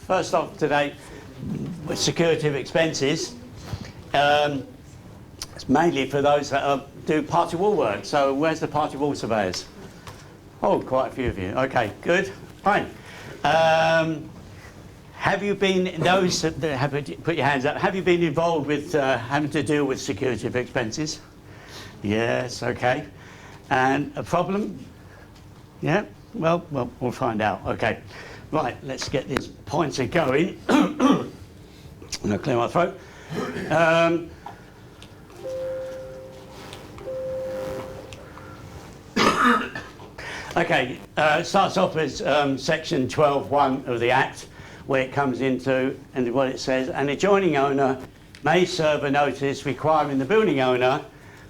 First off today, with security of expenses, it's mainly for those that do party wall work. So where's the party wall surveyors? Oh, quite a few of you. Okay, good, fine. Have you been, those that have, put your hands up, have you been involved with having to deal with security of expenses? Yes, okay. And a problem? Yeah, well, we'll find out. Okay, right, let's get this pointer going. I'm going to clear my throat. Okay, it starts off with section 12.1 of the Act, where it comes into, and what it says, an adjoining owner may serve a notice requiring the building owner,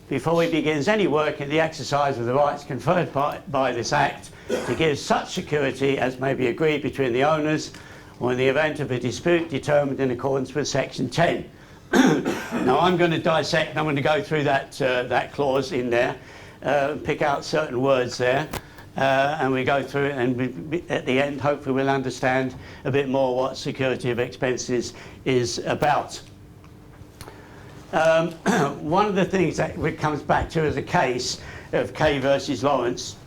before he begins any work in the exercise of the rights conferred by this Act, to give such security as may be agreed between the owners, or in the event of a dispute determined in accordance with section 10. Now I'm going to dissect, I'm going to go through that clause in there, pick out certain words there, and we go through it, and at the end hopefully we'll understand a bit more what security of expenses is about. One of the things that comes back to is a case of Kay versus Lawrence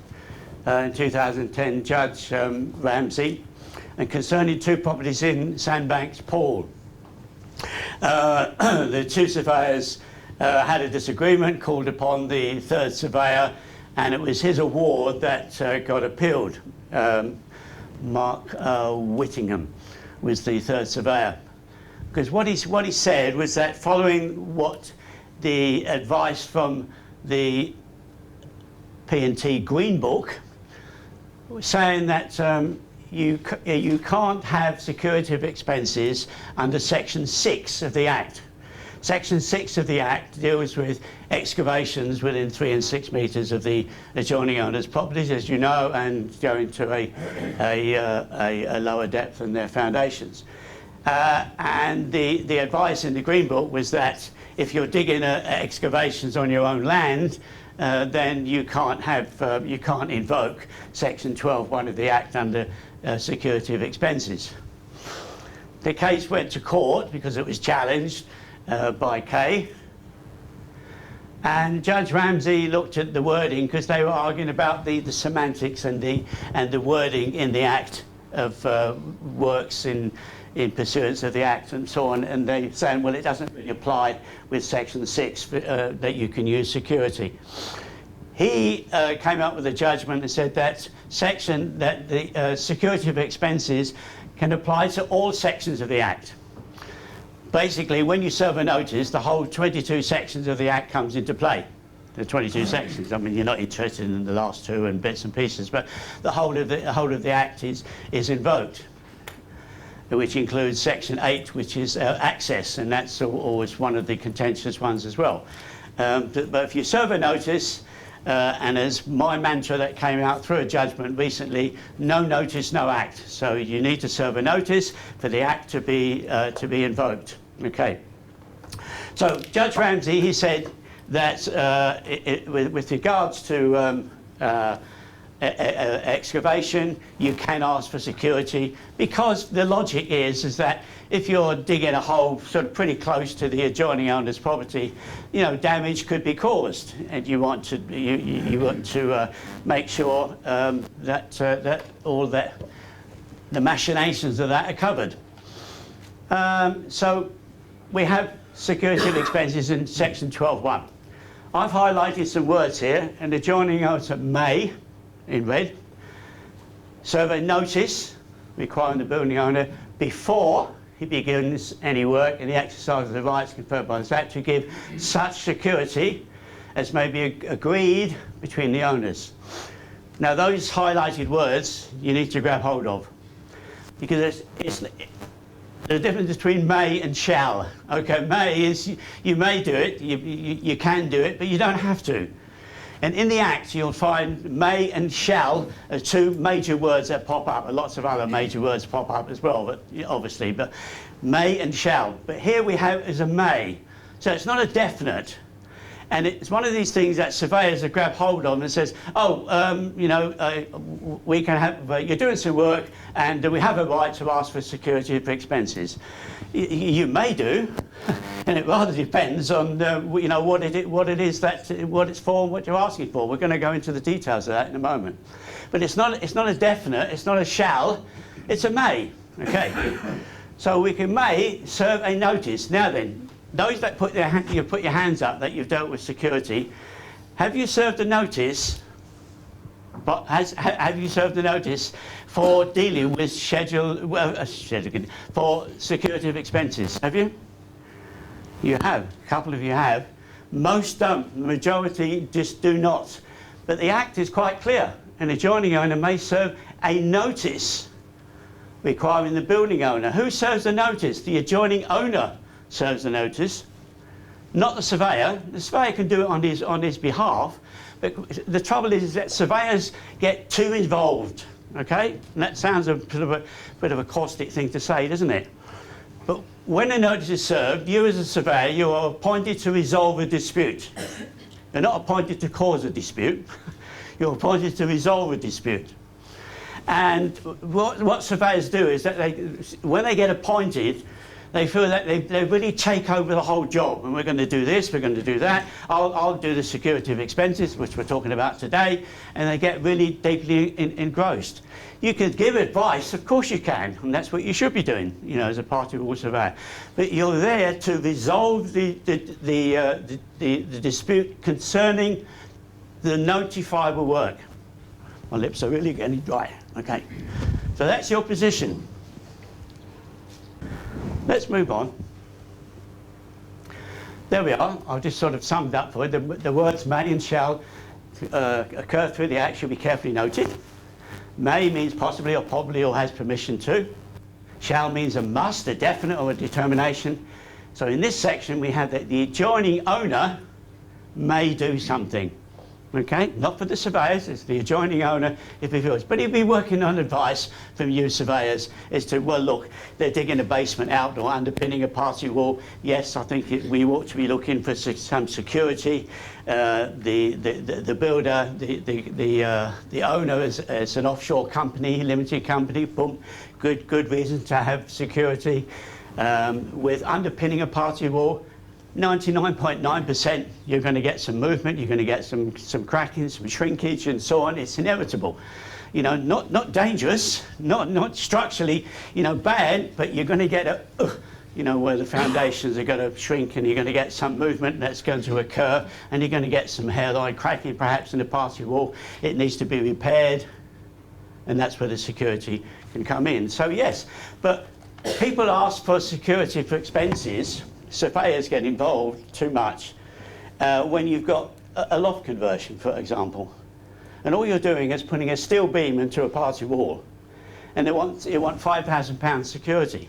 in 2010, Judge Ramsey, and concerning two properties in Sandbanks, Paul. The two surveyors had a disagreement, called upon the third surveyor, and it was his award that got appealed. Mark Whittingham was the third surveyor. Because what he said was that following what the advice from the P&T Green Book, saying that you can't have security of expenses under section 6 of the Act. Section 6 of the Act deals with excavations within 3 and 6 metres of the adjoining owner's properties, as you know, and going to a lower depth than their foundations. And the advice in the Green Book was that if you're digging excavations on your own land, then you can't invoke section 12.1 of the Act under security of expenses. The case went to court because it was challenged by Kay, and Judge Ramsey looked at the wording, because they were arguing about the semantics and the wording in the Act of works in pursuance of the Act and so on, and they saying, well, it doesn't really apply with section 6 that you can use security. He came up with a judgment and said that the security of expenses can apply to all sections of the Act. Basically, when you serve a notice, the whole 22 sections of the Act comes into play. The 22 sections. I mean, you're not interested in the last two and bits and pieces, but the whole of the Act is invoked, which includes section 8, which is access, and that's always one of the contentious ones as well. But if you serve a notice, and as my mantra that came out through a judgment recently, no notice, no Act. So you need to serve a notice for the Act to be invoked. Okay. So Judge Ramsey, he said that with regards to excavation, you can ask for security, because the logic is that if you're digging a hole sort of pretty close to the adjoining owner's property, you know, damage could be caused, and you want to make sure that all the machinations of that are covered. So we have security of expenses in section 12.1. I've highlighted some words here, and adjoining owner may, in red, serve a notice requiring the building owner before he begins any work in the exercise of the rights conferred by this Act to give such security as may be agreed between the owners. Now those highlighted words you need to grab hold of, because it's the difference between may and shall. Okay, may is you may do it, you can do it, but you don't have to. And in the Act, you'll find may and shall as two major words that pop up. Lots of other major words pop up as well, but obviously, but may and shall. But here we have is a may. So it's not a definite. And it's one of these things that surveyors have grabbed hold of and says, oh, we can have, you're doing some work and we have a right to ask for security for expenses. You may do, and it rather depends on what it is that what it's for and what you're asking for. We're going to go into the details of that in a moment. But it's not a definite, it's not a shall, it's a may. Okay. So we may serve a notice. Now then, those that put your hands up that you've dealt with security, have you served a notice? But have you served a notice for dealing with for security of expenses? Have you? You have. A couple of you have. Most don't. The majority just do not. But the Act is quite clear. An adjoining owner may serve a notice requiring the building owner. Who serves the notice? The adjoining owner serves the notice, not the surveyor. The surveyor can do it on his behalf, but the trouble is that surveyors get too involved, okay? And that sounds a bit of a caustic thing to say, doesn't it? But when a notice is served, you as a surveyor, you are appointed to resolve a dispute. You're not appointed to cause a dispute. You're appointed to resolve a dispute. And what surveyors do is that when they get appointed, they feel that they really take over the whole job, and we're going to do this, we're going to do that. I'll do the security of expenses, which we're talking about today, and they get really deeply engrossed. You can give advice, of course you can, and that's what you should be doing, as a party rule surveyor. But you're there to resolve the dispute concerning the notifiable work. My lips are really getting dry. Okay, so that's your position. Let's move on. There we are. I've just sort of summed up for you. The words may and shall occur through the Act should be carefully noted. May means possibly or probably or has permission to. Shall means a must, a definite or a determination. So in this section we have that the adjoining owner may do something. Okay, not for the surveyors, it's the adjoining owner if he feels. But he'll be working on advice from you surveyors as to, well, look, they're digging a basement out or underpinning a party wall. Yes, I think we ought to be looking for some security. The builder, the owner is an offshore company, limited company, boom, good reason to have security. With underpinning a party wall, 99.9% you're going to get some movement, you're going to get some cracking, some shrinkage and so on. It's inevitable. Not dangerous, not structurally, bad, but you're going to get where the foundations are going to shrink and you're going to get some movement that's going to occur and you're going to get some hairline cracking perhaps in the party wall. It needs to be repaired, and that's where the security can come in. So yes, but people ask for security for expenses. Surveyors get involved too much when you've got a loft conversion, for example, and all you're doing is putting a steel beam into a party wall, and you want £5,000 security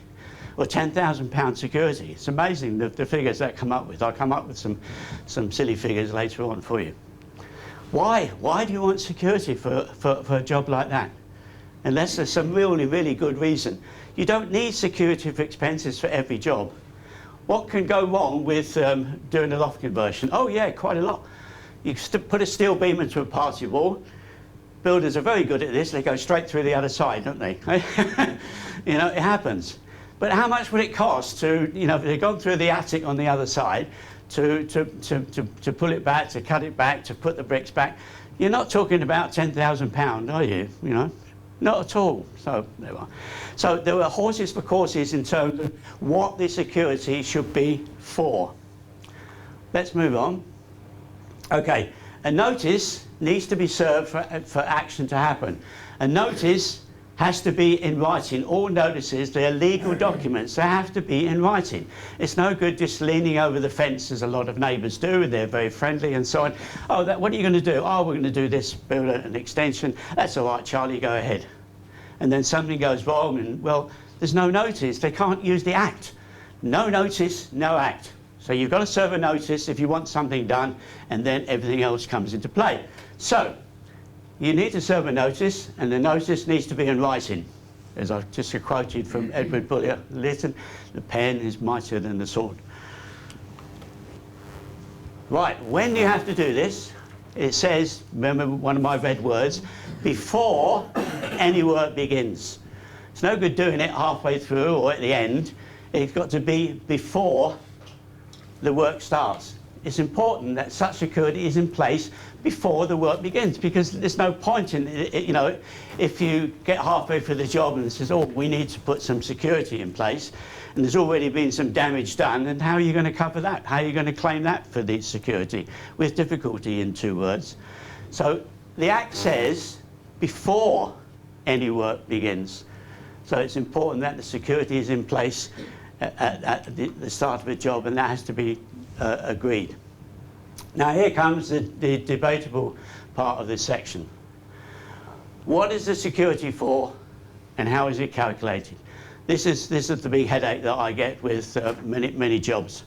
or £10,000 security. It's amazing the figures that come up with. I'll come up with some silly figures later on for you. Why do you want security for a job like that? Unless there's some really good reason. You don't need security for expenses for every job. What can go wrong with doing a loft conversion? Oh yeah, quite a lot. You put a steel beam into a party wall. Builders are very good at this. They go straight through the other side, don't they? It happens. But how much would it cost to, if they've gone through the attic on the other side, to pull it back, to cut it back, to put the bricks back? You're not talking about £10,000, are you? Not at all. So there are. So there are horses for courses in terms of what the security should be for. Let's move on. Okay, a notice needs to be served for action to happen. A notice has to be in writing. All notices, they're legal documents. They have to be in writing. It's no good just leaning over the fence, as a lot of neighbours do, and they're very friendly and so on. Oh, what are you going to do? Oh, we're going to do this, build an extension. That's all right, Charlie, go ahead. And then something goes wrong, and, well, there's no notice. They can't use the Act. No notice, no Act. So you've got to serve a notice if you want something done, and then everything else comes into play. So you need to serve a notice, and the notice needs to be in writing. As I've just quoted from Edward Bullier Lytton, the pen is mightier than the sword. Right, when you have to do this, it says, remember one of my red words, before any work begins. It's no good doing it halfway through or at the end. It's got to be before the work starts. It's important that such security is in place before the work begins, because there's no point in it, you know, if you get halfway through the job and it says, oh, we need to put some security in place, and there's already been some damage done, and how are you going to cover that? How are you going to claim that for the security? With difficulty, in 2 words. So the Act says before any work begins. So it's important that the security is in place at the start of a job, and that has to be agreed. Now here comes the debatable part of this section. What is the security for, and how is it calculated? This is the big headache that I get with many jobs.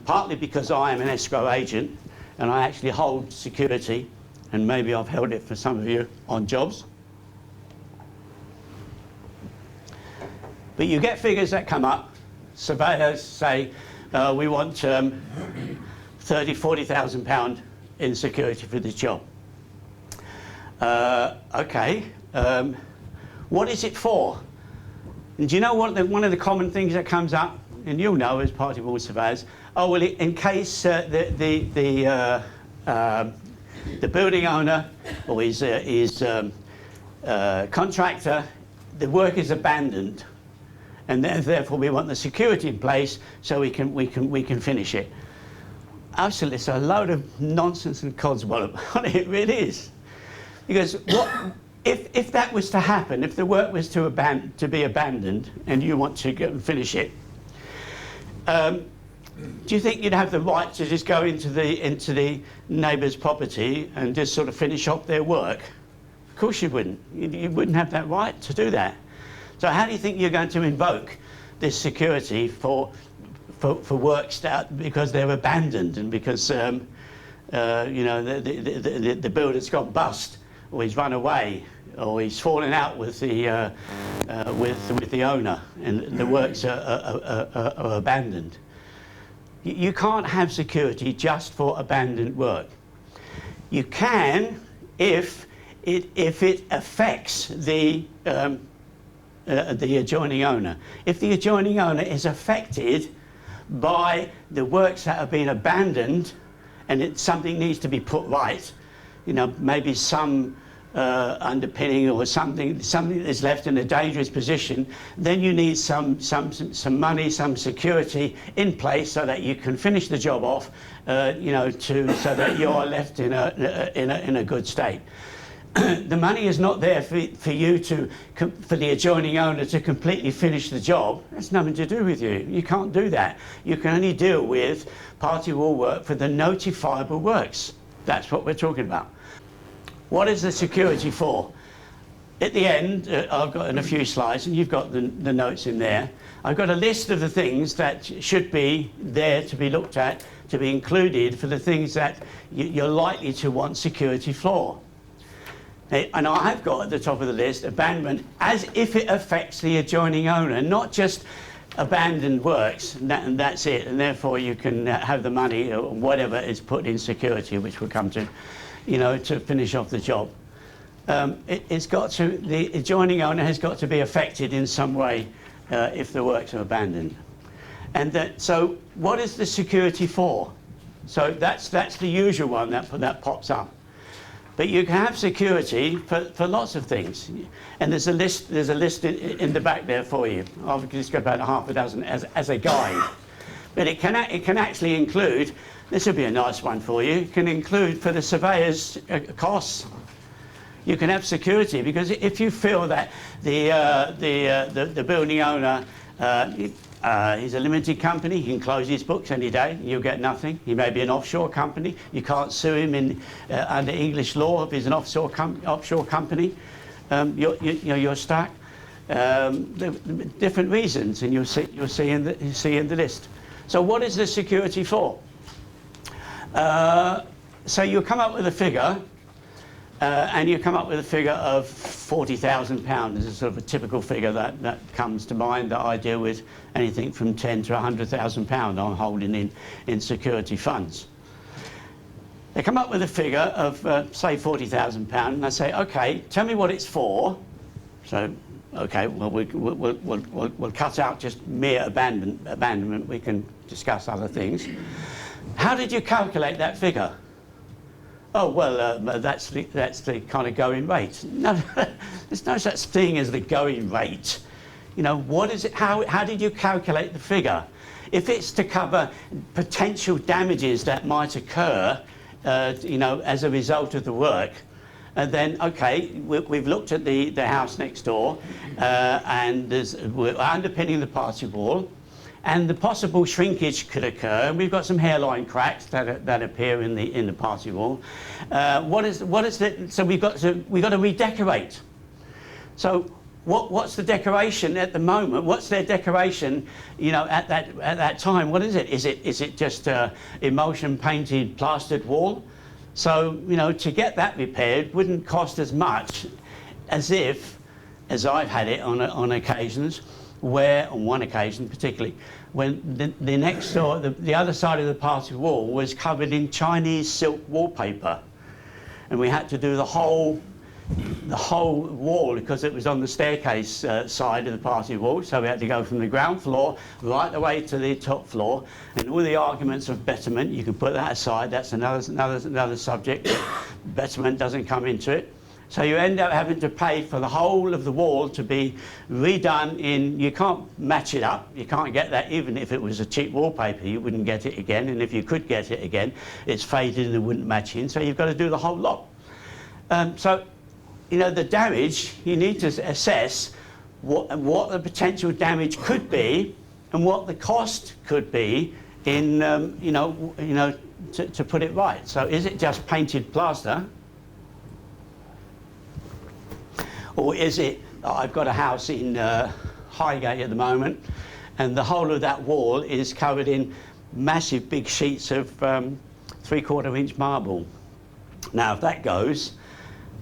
Partly because I am an escrow agent and I actually hold security, and maybe I've held it for some of you on jobs. But you get figures that come up. Surveyors say, we want £30,000–40,000 in security for this job. Okay, what is it for? And do you know what one of the common things that comes up, and you'll know as party board surveyors, oh well, in case the building owner or his contractor, the work is abandoned, and therefore we want the security in place so we can finish it. Absolutely, it's a load of nonsense and codswallop. It really is, because what if that was to happen, if the work was to be abandoned, and you want to go and finish it, do you think you'd have the right to just go into the neighbour's property and just sort of finish off their work? Of course you wouldn't. You wouldn't have that right to do that. So how do you think you're going to invoke this security for works that because they're abandoned, and because you know, the builder's gone bust, or he's run away, or he's fallen out with the owner, and the works are abandoned? You can't have security just for abandoned work. You can if it affects the adjoining owner. If the adjoining owner is affected by the works that have been abandoned, and something needs to be put right, you know, maybe some underpinning or something that's left in a dangerous position, then you need some money, some security in place so that you can finish the job off, you know, so that you're left in a good state. The money is not there for the adjoining owner to completely finish the job. That's nothing to do with you. You can't do that. You can only deal with party wall work for the notifiable works. That's what we're talking about. What is the security for? At the end, I've got in a few slides, and you've got the notes in there, I've got a list of the things that should be there to be looked at, to be included for the things that you're likely to want security for. And I have got at the top of the list abandonment as if it affects the adjoining owner, not just abandoned works, and that's it, and therefore you can have the money or whatever is put in security, which we'll come to, you know, to finish off the job. The adjoining owner has got to be affected in some way if the works are abandoned. And so what is the security for? So that's the usual one that pops up. But you can have security for lots of things, and there's a list in the back there for you. I've just got about half a dozen as a guide, but it can actually include. This will be a nice one for you. It can include for the surveyor's costs. You can have security because if you feel that the building owner he's a limited company, he can close his books any day, you'll get nothing. He may be an offshore company, you can't sue him under English law if he's an offshore company. You're stuck. Different reasons, and you'll see in the list. So what is the security for? So you'll come up with a figure, and you come up with a figure of £40,000 as a sort of a typical figure that comes to mind that I deal with. Anything from £10,000 to £100,000 I'm holding in security funds. They come up with a figure of, say, £40,000, and I say, OK, tell me what it's for. So, OK, well, we'll cut out just mere abandonment. We can discuss other things. How did you calculate that figure? Oh, well, that's the kind of going rate. No, there's no such thing as the going rate. You know, what is it? How did you calculate the figure? If it's to cover potential damages that might occur, you know, as a result of the work, then okay, we've looked at the house next door, and we're underpinning the party wall, and the possible shrinkage could occur. And we've got some hairline cracks that appear in the party wall. What is it? So we've got to redecorate. So what's the decoration at the moment? What's their decoration? You know, at that time, what is it? Is it just emulsion painted plastered wall? So you know, to get that repaired wouldn't cost as much as I've had it on occasions. Where, on one occasion particularly, when the next door, the other side of the party wall was covered in Chinese silk wallpaper, and we had to do the whole wall because it was on the staircase side of the party wall, so we had to go from the ground floor right the way to the top floor, and all the arguments of betterment, you can put that aside, that's another subject. Betterment doesn't come into it. So you end up having to pay for the whole of the wall to be redone you can't match it up, you can't get that. Even if it was a cheap wallpaper, you wouldn't get it again, and if you could get it again, it's faded and it wouldn't match in, so you've got to do the whole lot. So, you know, the damage, you need to assess what the potential damage could be and what the cost could be in, to put it right. So is it just painted plaster? Or is it, I've got a house in Highgate at the moment, and the whole of that wall is covered in massive big sheets of 3/4 inch marble. Now, if that goes,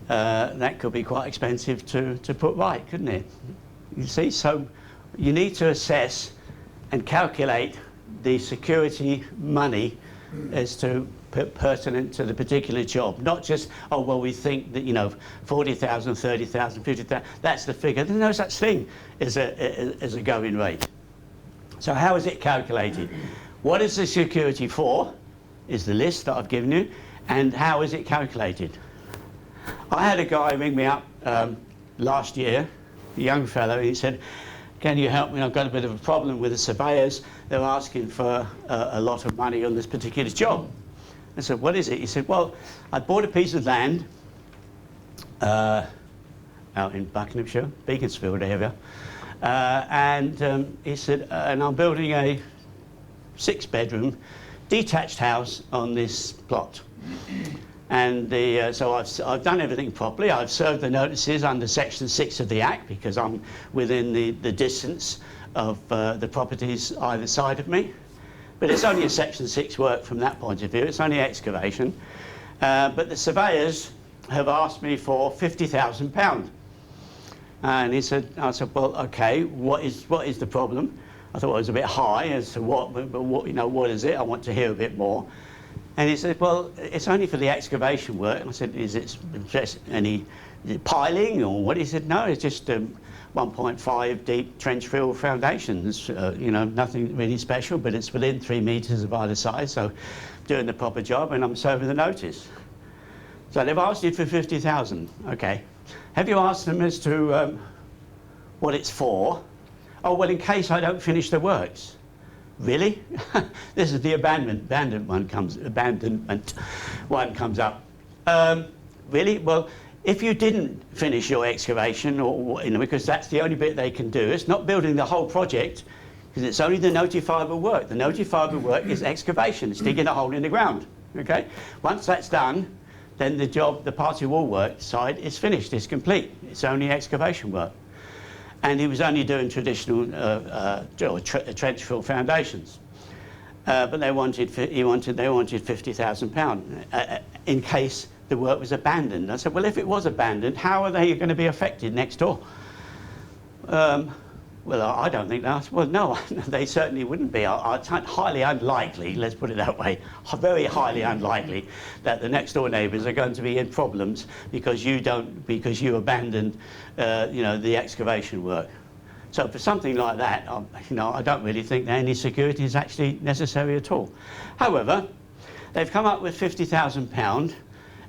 that could be quite expensive to put right, couldn't it? You see, so you need to assess and calculate the security money as to pertinent to the particular job, not just, oh, well, we think that, you know, 40,000, 30,000, 50,000, that's the figure. There's no such thing as a going rate. So how is it calculated? What is the security for, is the list that I've given you, and how is it calculated? I had a guy ring me up last year, a young fellow, he said, can you help me? I've got a bit of a problem with the surveyors. They're asking for a lot of money on this particular job. I said, what is it? He said, well, I bought a piece of land out in Buckinghamshire, Beaconsfield area, and he said, and I'm building a 6-bedroom detached house on this plot. And so I've done everything properly. I've served the notices under Section 6 of the Act because I'm within the distance of the properties either side of me. But it's only a Section 6 work from that point of view. It's only excavation. But the surveyors have asked me for £50,000. And I said, well, OK, what is the problem? I thought it was a bit high as to what is it? I want to hear a bit more. And he said, well, it's only for the excavation work. And I said, is it any piling or what? He said, no, it's just 1.5 deep trench fill foundations, you know, nothing really special, but it's within 3 metres of either side, so doing the proper job, and I'm serving the notice. So they've asked you for 50,000, okay. Have you asked them as to what it's for? Oh, well, in case I don't finish the works. Really? This is the abandonment one comes up. Really? Well, if you didn't finish your excavation, or you know, because that's the only bit they can do, it's not building the whole project, because it's only the notifiable work. The notifiable work is excavation, it's digging a hole in the ground. Okay? Once that's done, then the job, the party wall work side is finished, it's complete. It's only excavation work. And he was only doing traditional trench fill foundations. But they wanted £50,000 in case the work was abandoned. I said, well, if it was abandoned, how are they going to be affected next door? Well, Well, I don't think that. Well, no, they certainly wouldn't be. It's highly unlikely, let's put it that way, very highly unlikely that the next door neighbours are going to be in problems because you abandoned, the excavation work. So for something like that, I don't really think that any security is actually necessary at all. However, they've come up with £50,000.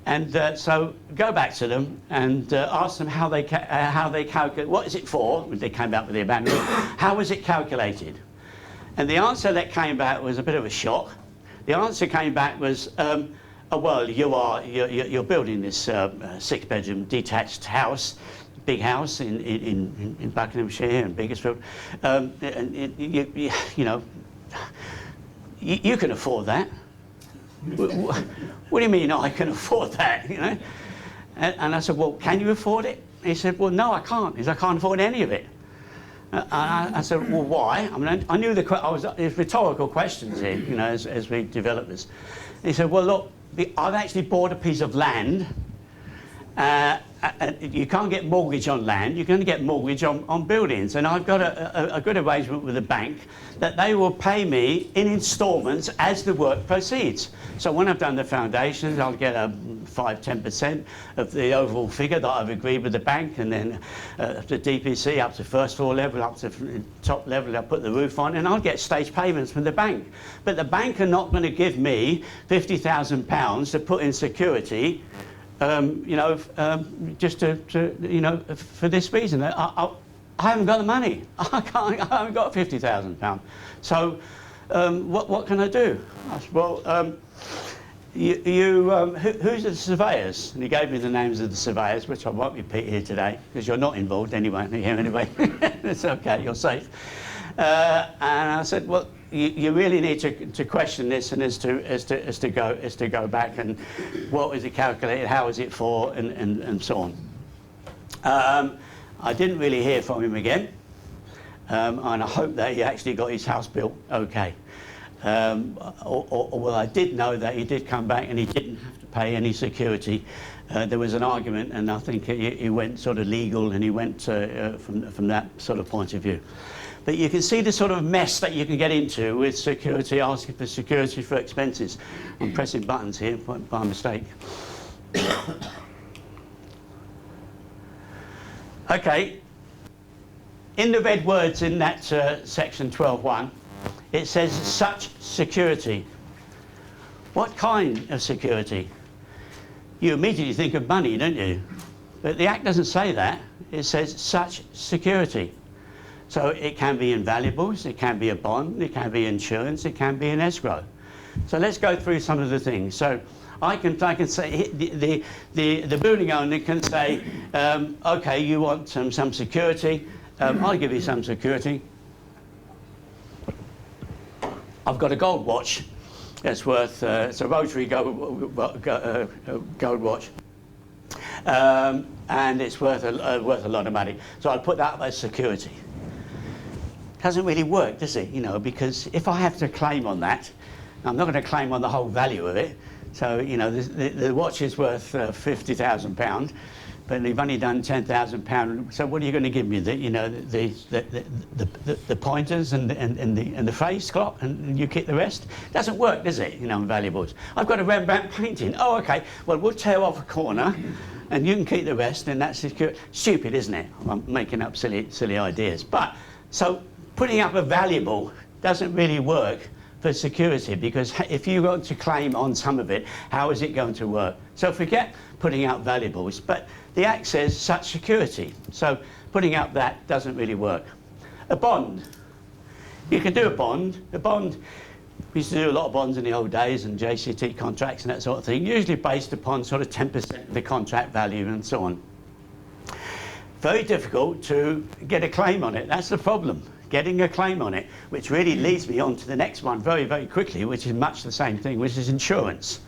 And so go back to them and ask them how they calculate, what is it for? They came back with the abandonment. How was it calculated? And the answer that came back was a bit of a shock. The answer came back was, oh, well, you're building this 6-bedroom detached house, big house in Buckinghamshire and Beaconsfield, and you can afford that. What do you mean I can afford that? And I said, well, can you afford it? He said, well, no, I can't. He said, I can't afford any of it. I said, well, why? I mean, I knew it's rhetorical questions here, as we develop this. He said, well, look, I've actually bought a piece of land. You can't get mortgage on land, you can only get mortgage on buildings. And I've got a good arrangement with the bank that they will pay me in instalments as the work proceeds. So when I've done the foundations, I'll get 5–10% of the overall figure that I've agreed with the bank, and then the DPC up to first floor level, up to top level, I'll put the roof on, and I'll get stage payments from the bank. But the bank are not going to give me £50,000 to put in security just for this reason. I haven't got the money. I haven't got £50,000. So what can I do? I said, well, who's the surveyors? And he gave me the names of the surveyors, which I won't repeat here today because you're not involved anyway. It's okay, you're safe. And I said, well, you really need to question this, and as to go back and what was it calculated, how was it for, and so on. I didn't really hear from him again, and I hope that he actually got his house built okay. Well, I did know that he did come back and he didn't have to pay any security. There was an argument, and I think he went sort of legal, and he went from that sort of point of view. But you can see the sort of mess that you can get into with security, asking for security for expenses. I'm pressing buttons here by mistake. Okay, in the red words in that section 12.1, it says such security. What kind of security? You immediately think of money, don't you? But the Act doesn't say that. It says such security. So it can be invaluables, it can be a bond, it can be insurance, it can be an escrow. So let's go through some of the things. So I can say, the building owner can say, okay, you want some security, I'll give you some security. I've got a gold watch that's worth, it's a rotary gold watch. And it's worth a lot of money. So I'll put that up as security. Doesn't really work, does it? Because if I have to claim on that, I'm not going to claim on the whole value of it. So, the watch is worth £50,000, but they've only done £10,000. So what are you going to give me? The pointers and the face clock, and you keep the rest? Doesn't work, does it? Valuables. I've got a Rembrandt painting. Oh, okay. Well, we'll tear off a corner, and you can keep the rest, and that's secure. Stupid, isn't it? I'm making up silly ideas. But so putting up a valuable doesn't really work for security, because if you want to claim on some of it, how is it going to work? So forget putting out valuables, but the Act says such security. So putting up that doesn't really work. A bond. You can do a bond. A bond, we used to do a lot of bonds in the old days, and JCT contracts and that sort of thing, usually based upon sort of 10% of the contract value and so on. Very difficult to get a claim on it. That's the problem, getting a claim on it, which really leads me on to the next one very, very quickly, which is much the same thing, which is insurance.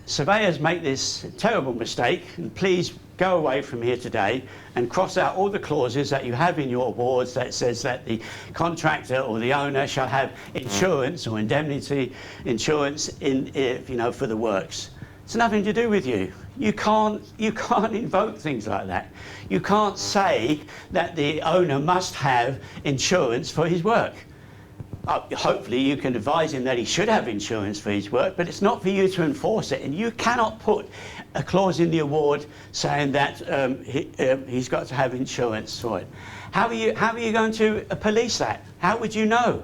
Surveyors make this terrible mistake, and please go away from here today and cross out all the clauses that you have in your awards that says that the contractor or the owner shall have insurance or indemnity insurance for the works. It's nothing to do with you. You can't invoke things like that. You can't say that the owner must have insurance for his work. Hopefully you can advise him that he should have insurance for his work, but it's not for you to enforce it. And you cannot put a clause in the award saying that he's got to have insurance for it. How are you going to police that? How would you know?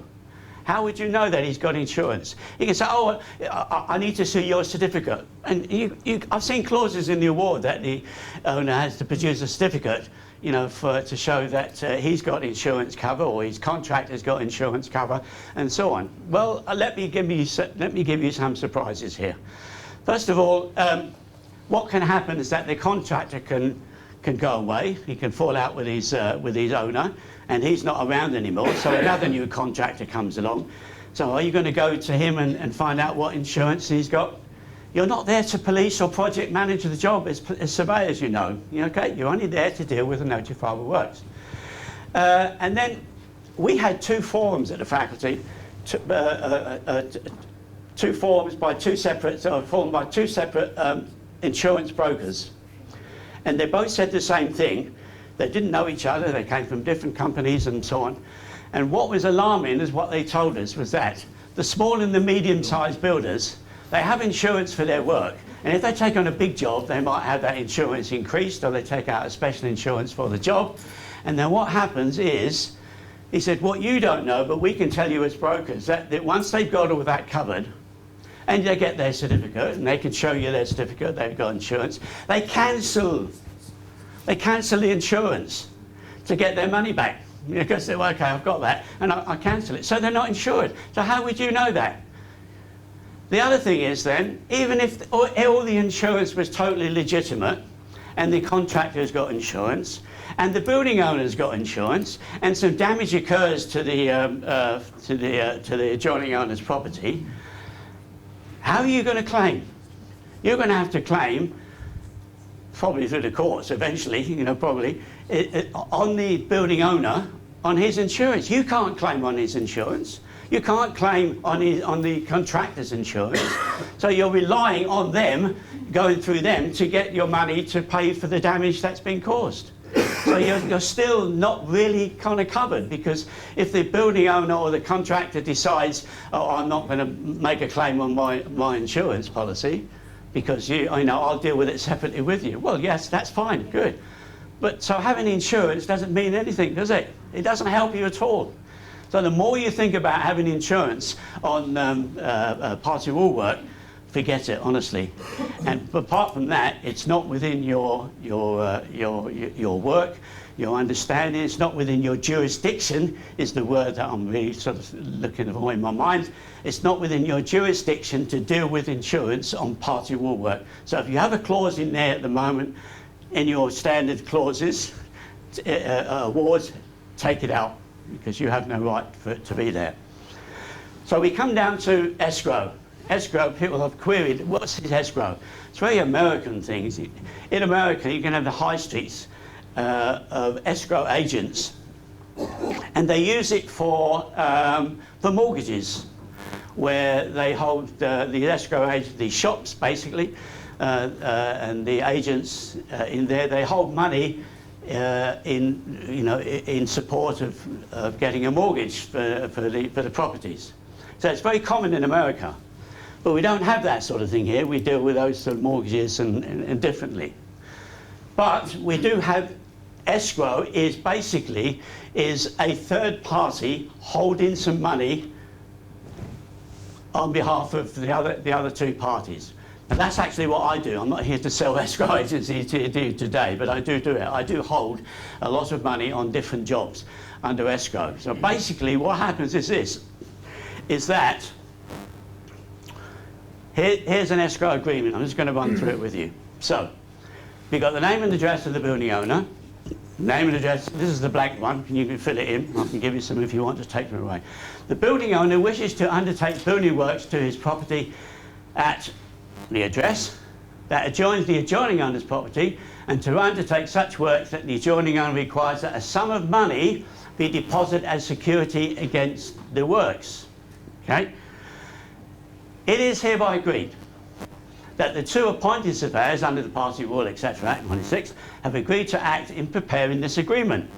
How would you know that he's got insurance? You can say, oh, I need to see your certificate. And I've seen clauses in the award that the owner has to produce a certificate, you know, to show that he's got insurance cover or his contractor's got insurance cover and so on. Well, let me give you some surprises here. First of all, what can happen is that the contractor can go away. He can fall out with his owner, and he's not around anymore, so another new contractor comes along. So are you going to go to him and find out what insurance he's got? You're not there to police or project manage the job as surveyors, you know. Okay? You're only there to deal with the notifiable works. And then we had two forums at the faculty, two forums by two separate, formed by two separate insurance brokers. And they both said the same thing. They didn't know each other, they came from different companies and so on. And what was alarming is what they told us was that the small and the medium-sized builders, they have insurance for their work. And if they take on a big job, they might have that insurance increased, or they take out a special insurance for the job. And then what happens is, he said, what you don't know, but we can tell you as brokers, that once they've got all that covered, and they get their certificate, and they can show you their certificate, they've got insurance, they cancel the insurance to get their money back. Because they're, okay, I've got that, and I cancel it. So they're not insured. So how would you know that? The other thing is then, even if all the insurance was totally legitimate, and the contractor's got insurance, and the building owner's got insurance, and some damage occurs to the adjoining owner's property, how are you going to claim? You're going to have to claim, probably through the courts eventually, you know, probably, on the building owner, on his insurance. You can't claim on his insurance. You can't claim on the contractor's insurance. So you're relying on them, going through them, to get your money to pay for the damage that's been caused. So you're still not really kind of covered, because if the building owner or the contractor decides, oh, I'm not going to make a claim on my insurance policy, because I'll deal with it separately with you. Well, yes, that's fine, good. But so having insurance doesn't mean anything, does it? It doesn't help you at all. So the more you think about having insurance on party wall work, forget it, honestly. And apart from that, it's not within your work, your understanding. It's not within your jurisdiction, is the word that I'm really sort of looking for in my mind. It's not within your jurisdiction to deal with insurance on party wall work. So if you have a clause in there at the moment, in your standard clauses, awards, take it out, because you have no right for it to be there. So we come down to escrow. Escrow, people have queried, what's this escrow? It's a very American thing. In America, you can have the high streets of escrow agents, and they use it for mortgages, where they hold the escrow agents, the shops basically, and the agents in there, they hold money in support of getting a mortgage for the properties. So it's very common in America. But we don't have that sort of thing here. We deal with those sort of mortgages and differently. But we do have escrow is basically a third party holding some money on behalf of the other two parties. And that's actually what I do. I'm not here to sell escrow agency to you today, but I do it. I do hold a lot of money on different jobs under escrow. So basically what happens is this, is that here's an escrow agreement. I'm just going to run through it with you. So, you've got the name and address of the building owner. Name and address, this is the blank one, you can fill it in. I can give you some if you want to take them away. The building owner wishes to undertake building works to his property at the address that adjoins the adjoining owner's property, and to undertake such works that the adjoining owner requires that a sum of money be deposited as security against the works. Okay? It is hereby agreed that the two appointed surveyors under the Party Rule, etc. Act 96 have agreed to act in preparing this agreement.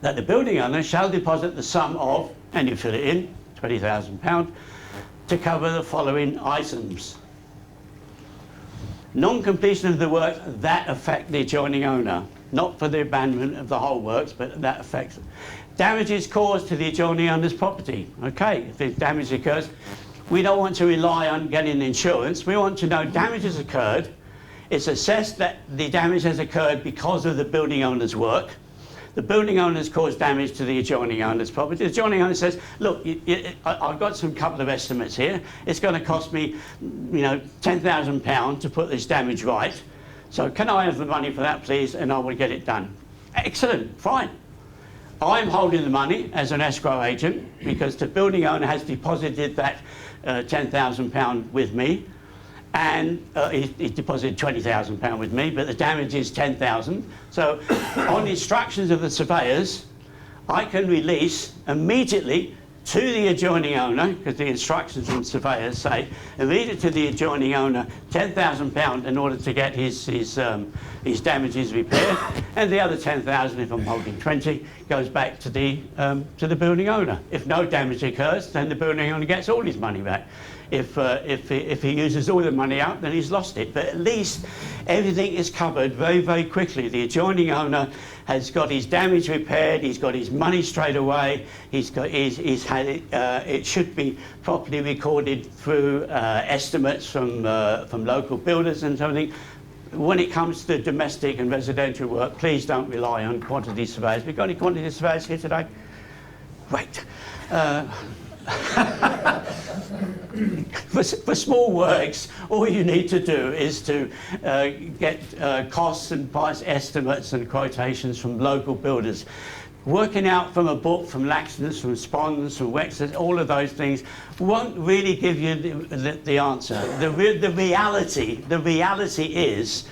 That the building owner shall deposit the sum of, and you fill it in, £20,000, to cover the following items. Non-completion of the work that affect the adjoining owner, not for the abandonment of the whole works, but that affects it. Damages caused to the adjoining owner's property. Okay, if the damage occurs, we don't want to rely on getting insurance. We want to know damage has occurred. It's assessed that the damage has occurred because of the building owner's work. The building owner has caused damage to the adjoining owner's property. The adjoining owner says, look, I've got some couple of estimates here. It's going to cost me, £10,000 to put this damage right. So can I have the money for that, please? And I will get it done. Excellent, fine. I'm holding the money as an escrow agent because the building owner has deposited that £10,000 with me. And he deposited £20,000 with me, but the damage is £10,000. So on instructions of the surveyors, I can release immediately to the adjoining owner, because the instructions from surveyors say, immediately to the adjoining owner £10,000 in order to get his damages repaired, and the other £10,000, if I'm holding 20, goes back to the building owner. If no damage occurs, then the building owner gets all his money back. If he uses all the money out, then he's lost it. But at least everything is covered very, very quickly. The adjoining owner has got his damage repaired. He's got his money straight away. He's had it. It should be properly recorded through estimates from local builders and something. When it comes to domestic and residential work, please don't rely on quantity surveyors. We've got any quantity surveyors here today? Right. For small works, all you need to do is to get costs and price estimates and quotations from local builders. Working out from a book, from Laxton's, from Spons, from Wexford, all of those things won't really give you the answer. The reality is,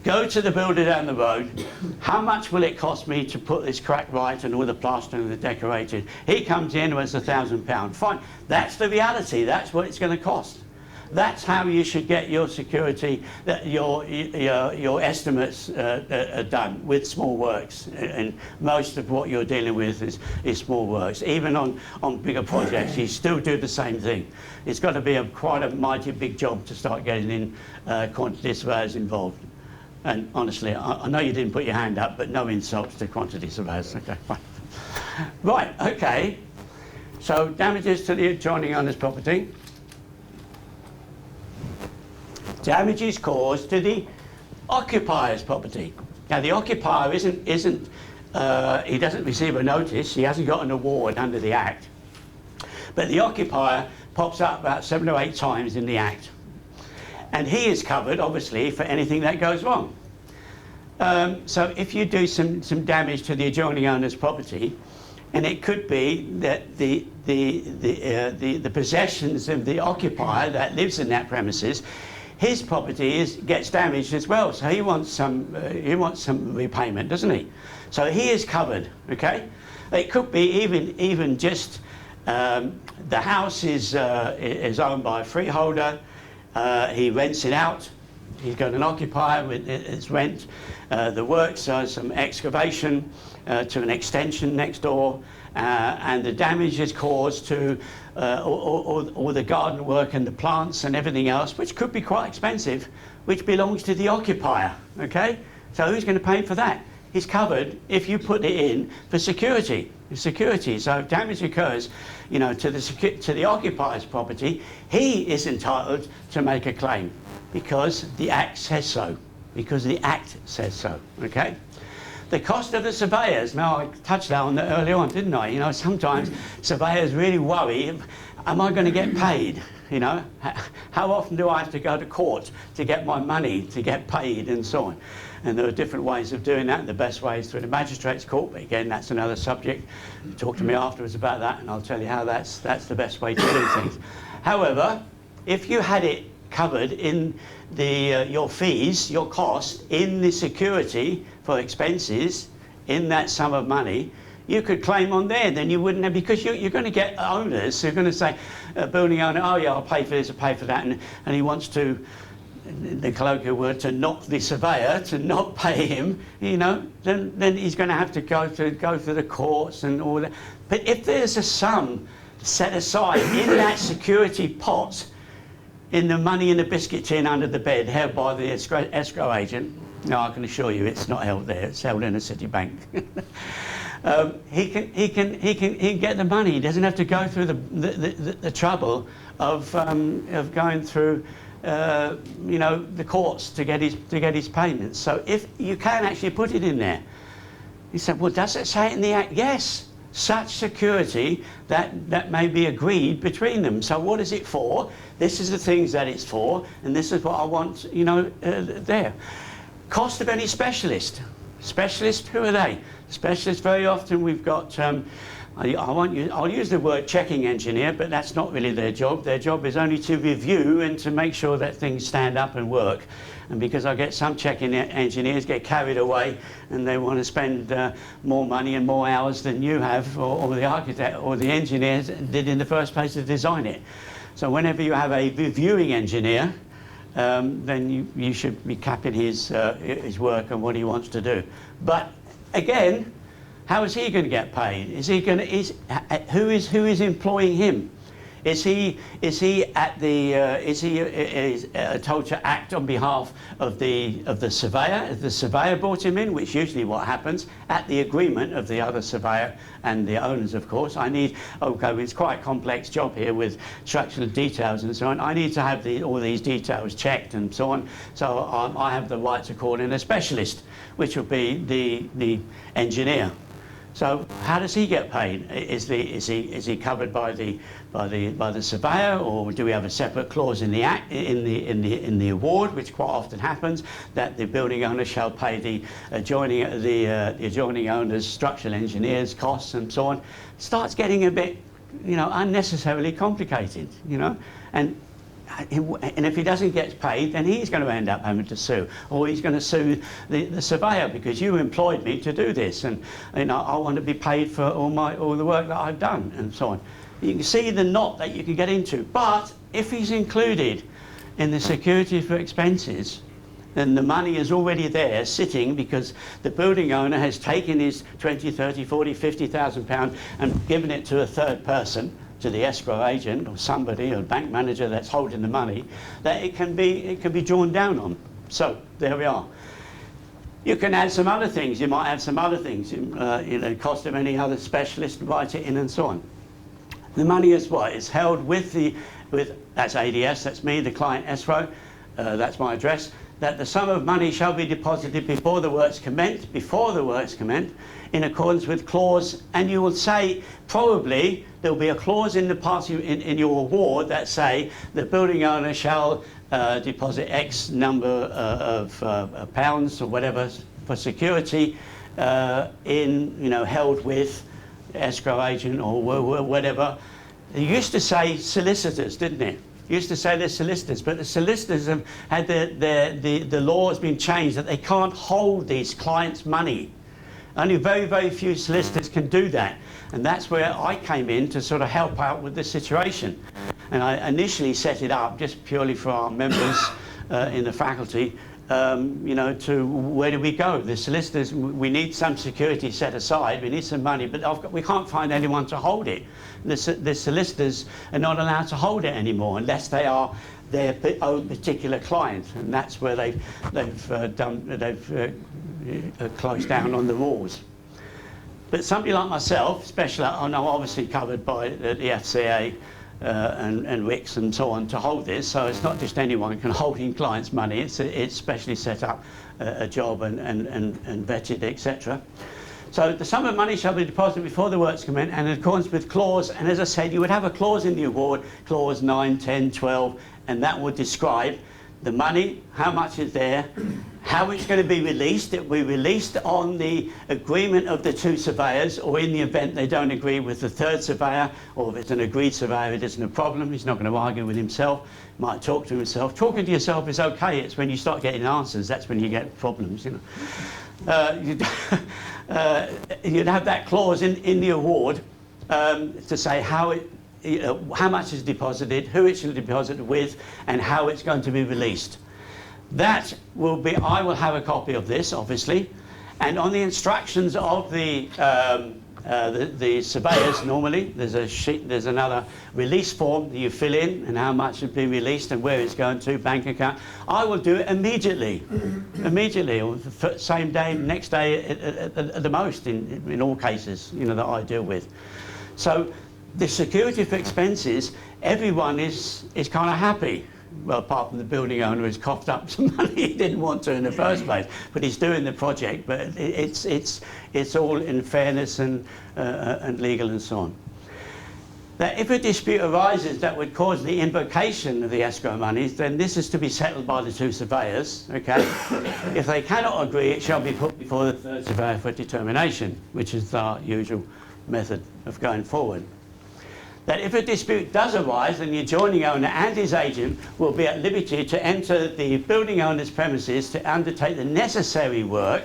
go to the builder down the road. How much will it cost me to put this crack right and all the plastering and the decorated? He comes in and it's £1,000. Fine. That's the reality. That's what it's going to cost. That's how you should get your security, your estimates done with small works. And most of what you're dealing with is small works. Even on bigger projects, you still do the same thing. It's got to be quite a mighty big job to start getting in quantity surveyors involved. And honestly, I know you didn't put your hand up, but no insults to quantity surveyors. Okay, fine. Right, okay. So damages to the adjoining owner's property. Damages caused to the occupier's property. Now the occupier he doesn't receive a notice, he hasn't got an award under the Act. But the occupier pops up about 7 or 8 times in the Act. And he is covered, obviously, for anything that goes wrong. So if you do some damage to the adjoining owner's property, and it could be that the possessions of the occupier that lives in that premises, his property gets damaged as well. So he wants some repayment, doesn't he? So he is covered. Okay. It could be even just the house is owned by a freeholder. He rents it out. He's got an occupier with its rent. The works are some excavation to an extension next door, and the damage is caused to all the garden work and the plants and everything else, which could be quite expensive, which belongs to the occupier. Okay, so who's going to pay for that? He's covered if you put it in for security. Security. So if damage occurs, to the occupier's property, he is entitled to make a claim because the Act says so. Because the Act says so. Okay. The cost of the surveyors. Now I touched on that earlier on, didn't I? Sometimes surveyors really worry: am I going to get paid? How often do I have to go to court to get my money, to get paid, and so on? And there are different ways of doing that, and the best way is through the magistrate's court. But again, that's another subject. Talk to me afterwards about that, and I'll tell you how that's the best way to do things. However, if you had it covered in your fees, your cost, in the security for expenses, in that sum of money, you could claim on there. Then you wouldn't have, because you're going to get owners who are going to say, building owner, oh yeah, I'll pay for this, I'll pay for that, and he wants to the colloquial word, to knock the surveyor, to not pay him, then he's going to have to go through the courts and all that. But if there's a sum set aside in that security pot, in the money in the biscuit tin under the bed held by the escrow agent, no, I can assure you it's not held there, it's held in a city bank. He can get the money. He doesn't have to go through the trouble of going through the courts to get his payments. So if you can actually put it in there. He said, well, does it say it in the Act? Yes, such security that may be agreed between them. So what is it for? This is the things that it's for, and this is what I want, there. Cost of any specialist. Specialist, who are they? Specialists, very often we've got, I'll use the word checking engineer, but that's not really their job. Their job is only to review and to make sure that things stand up and work. And because I get some checking engineers get carried away and they want to spend more money and more hours than you have, or the architect or the engineers did in the first place to design it. So whenever you have a reviewing engineer, then you should be capping his work and what he wants to do. But again, how is he going to get paid? Who is employing him? Is he told to act on behalf of the surveyor? If the surveyor brought him in, which usually what happens, at the agreement of the other surveyor and the owners, of course. It's quite a complex job here with structural details and so on. I need to have all these details checked and so on. So I have the right to call in a specialist, which will be the engineer. So how does he get paid? Is he covered by the surveyor, or do we have a separate clause in the act, in the award, which quite often happens, that the building owner shall pay the adjoining owner's structural engineers costs and so on? It starts getting a bit, unnecessarily complicated, And if he doesn't get paid, then he's going to end up having to sue, or he's going to sue the surveyor because you employed me to do this, and I want to be paid for all the work that I've done, and so on. You can see the knot that you can get into. But if he's included in the security for expenses, then the money is already there sitting because the building owner has taken his 20, 30, 40, 50,000 pounds and given it to a third person, to the escrow agent or somebody, or bank manager that's holding the money, that it can be drawn down on. So there we are. You can add some other things. You might add some other things. Cost of any other specialist, write it in and so on. The money is what? It's held with that's ADS, that's me, the client escrow, that's my address, that the sum of money shall be deposited before the works commence, in accordance with clause, and you will say, probably, there'll be a clause in the party in your award that say the building owner shall deposit X number of pounds or whatever for security held with escrow agent or whatever. It used to say solicitors, didn't it? Used to say they're solicitors, but the solicitors have had the law has been changed that they can't hold these clients' money. Only very, very few solicitors can do that. And that's where I came in to sort of help out with the situation. And I initially set it up just purely for our members in the faculty, to where do we go? The solicitors, we need some security set aside, we need some money, but we can't find anyone to hold it. The solicitors are not allowed to hold it anymore unless they are their own particular client, and that's where they've closed down on the rules. But somebody like myself, especially, I'm obviously covered by the FCA and RICS and so on to hold this, so it's not just anyone who can hold in clients' money. It's specially set up a job and vetted, etc. So the sum of money shall be deposited before the works commence, and in accordance with clause, and as I said, you would have a clause in the award, clause 9, 10, 12, and that would describe the money, how much is there, how it's going to be released. It will be released on the agreement of the two surveyors, or in the event they don't agree with the third surveyor, or if it's an agreed surveyor, it isn't a problem. He's not going to argue with himself, might talk to himself. Talking to yourself is okay. It's when you start getting answers, that's when you get problems, You'd have that clause in the award to say how much is deposited, who it should deposit with, and how it's going to be released. That will be, I will have a copy of this, obviously, and on the instructions of the surveyors, normally there's a sheet, there's another release form that you fill in and how much has been released and where it's going to, bank account. I will do it immediately, or the same day, next day at the most in all cases, you know, that I deal with. So the security for expenses, everyone is kind of happy. Well, apart from the building owner who's coughed up some money he didn't want to in the first place, but he's doing the project. But it's all in fairness and legal and so on. That if a dispute arises that would cause the invocation of the escrow monies, then this is to be settled by the two surveyors. Okay, if they cannot agree, it shall be put before the third surveyor for determination, which is our usual method of going forward. That if a dispute does arise, then the adjoining owner and his agent will be at liberty to enter the building owner's premises to undertake the necessary work,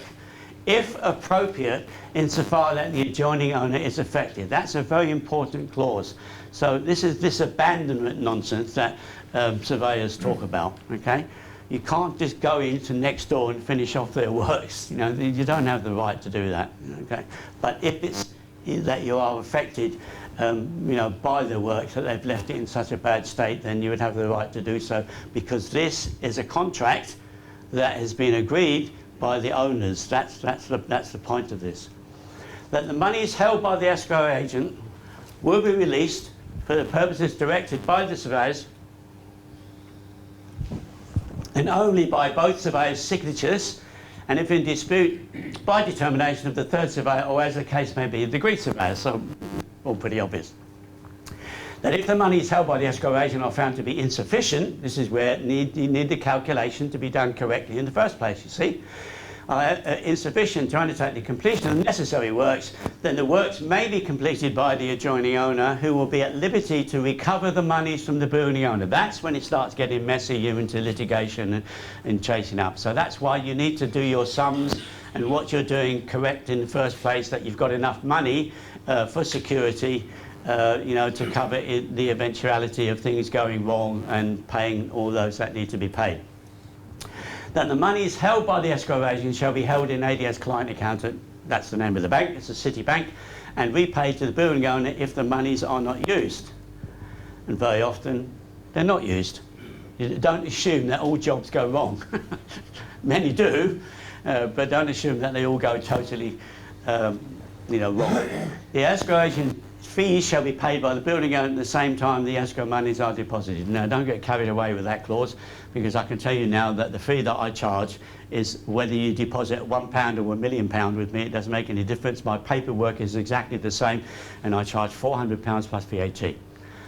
if appropriate, insofar that the adjoining owner is affected. That's a very important clause. So this is this abandonment nonsense that surveyors talk about, okay? You can't just go into next door and finish off their works. You know, you don't have the right to do that, okay? But if it's that you are affected you know, by the work, that they've left it in such a bad state, then you would have the right to do so, because this is a contract that has been agreed by the owners. That's the point of this. That the monies held by the escrow agent will be released for the purposes directed by the surveyors, and only by both surveyors' signatures, and if in dispute, by determination of the third surveyor, or as the case may be, the agreed surveyor. So all pretty obvious. That if the monies held by the escrow agent are found to be insufficient, this is where you need the calculation to be done correctly in the first place, you see. Insufficient to undertake the completion of the necessary works, then the works may be completed by the adjoining owner, who will be at liberty to recover the monies from the building owner. That's when it starts getting messy, you're into litigation and chasing up. So that's why you need to do your sums and what you're doing correct in the first place, that you've got enough money for security, you know, to cover the eventuality of things going wrong and paying all those that need to be paid. That the monies held by the escrow agent shall be held in ADS client accountant, that's the name of the bank, it's a city bank, and repaid to the building owner if the monies are not used. And very often they're not used. You don't assume that all jobs go wrong. Many do, but don't assume that they all go totally you know, wrong. The escrow agent fees shall be paid by the building owner at the same time the escrow monies are deposited. Now, don't get carried away with that clause, because I can tell you now that the fee that I charge is whether you deposit £1 or £1 million with me, it doesn't make any difference. My paperwork is exactly the same, and I charge £400 plus VAT.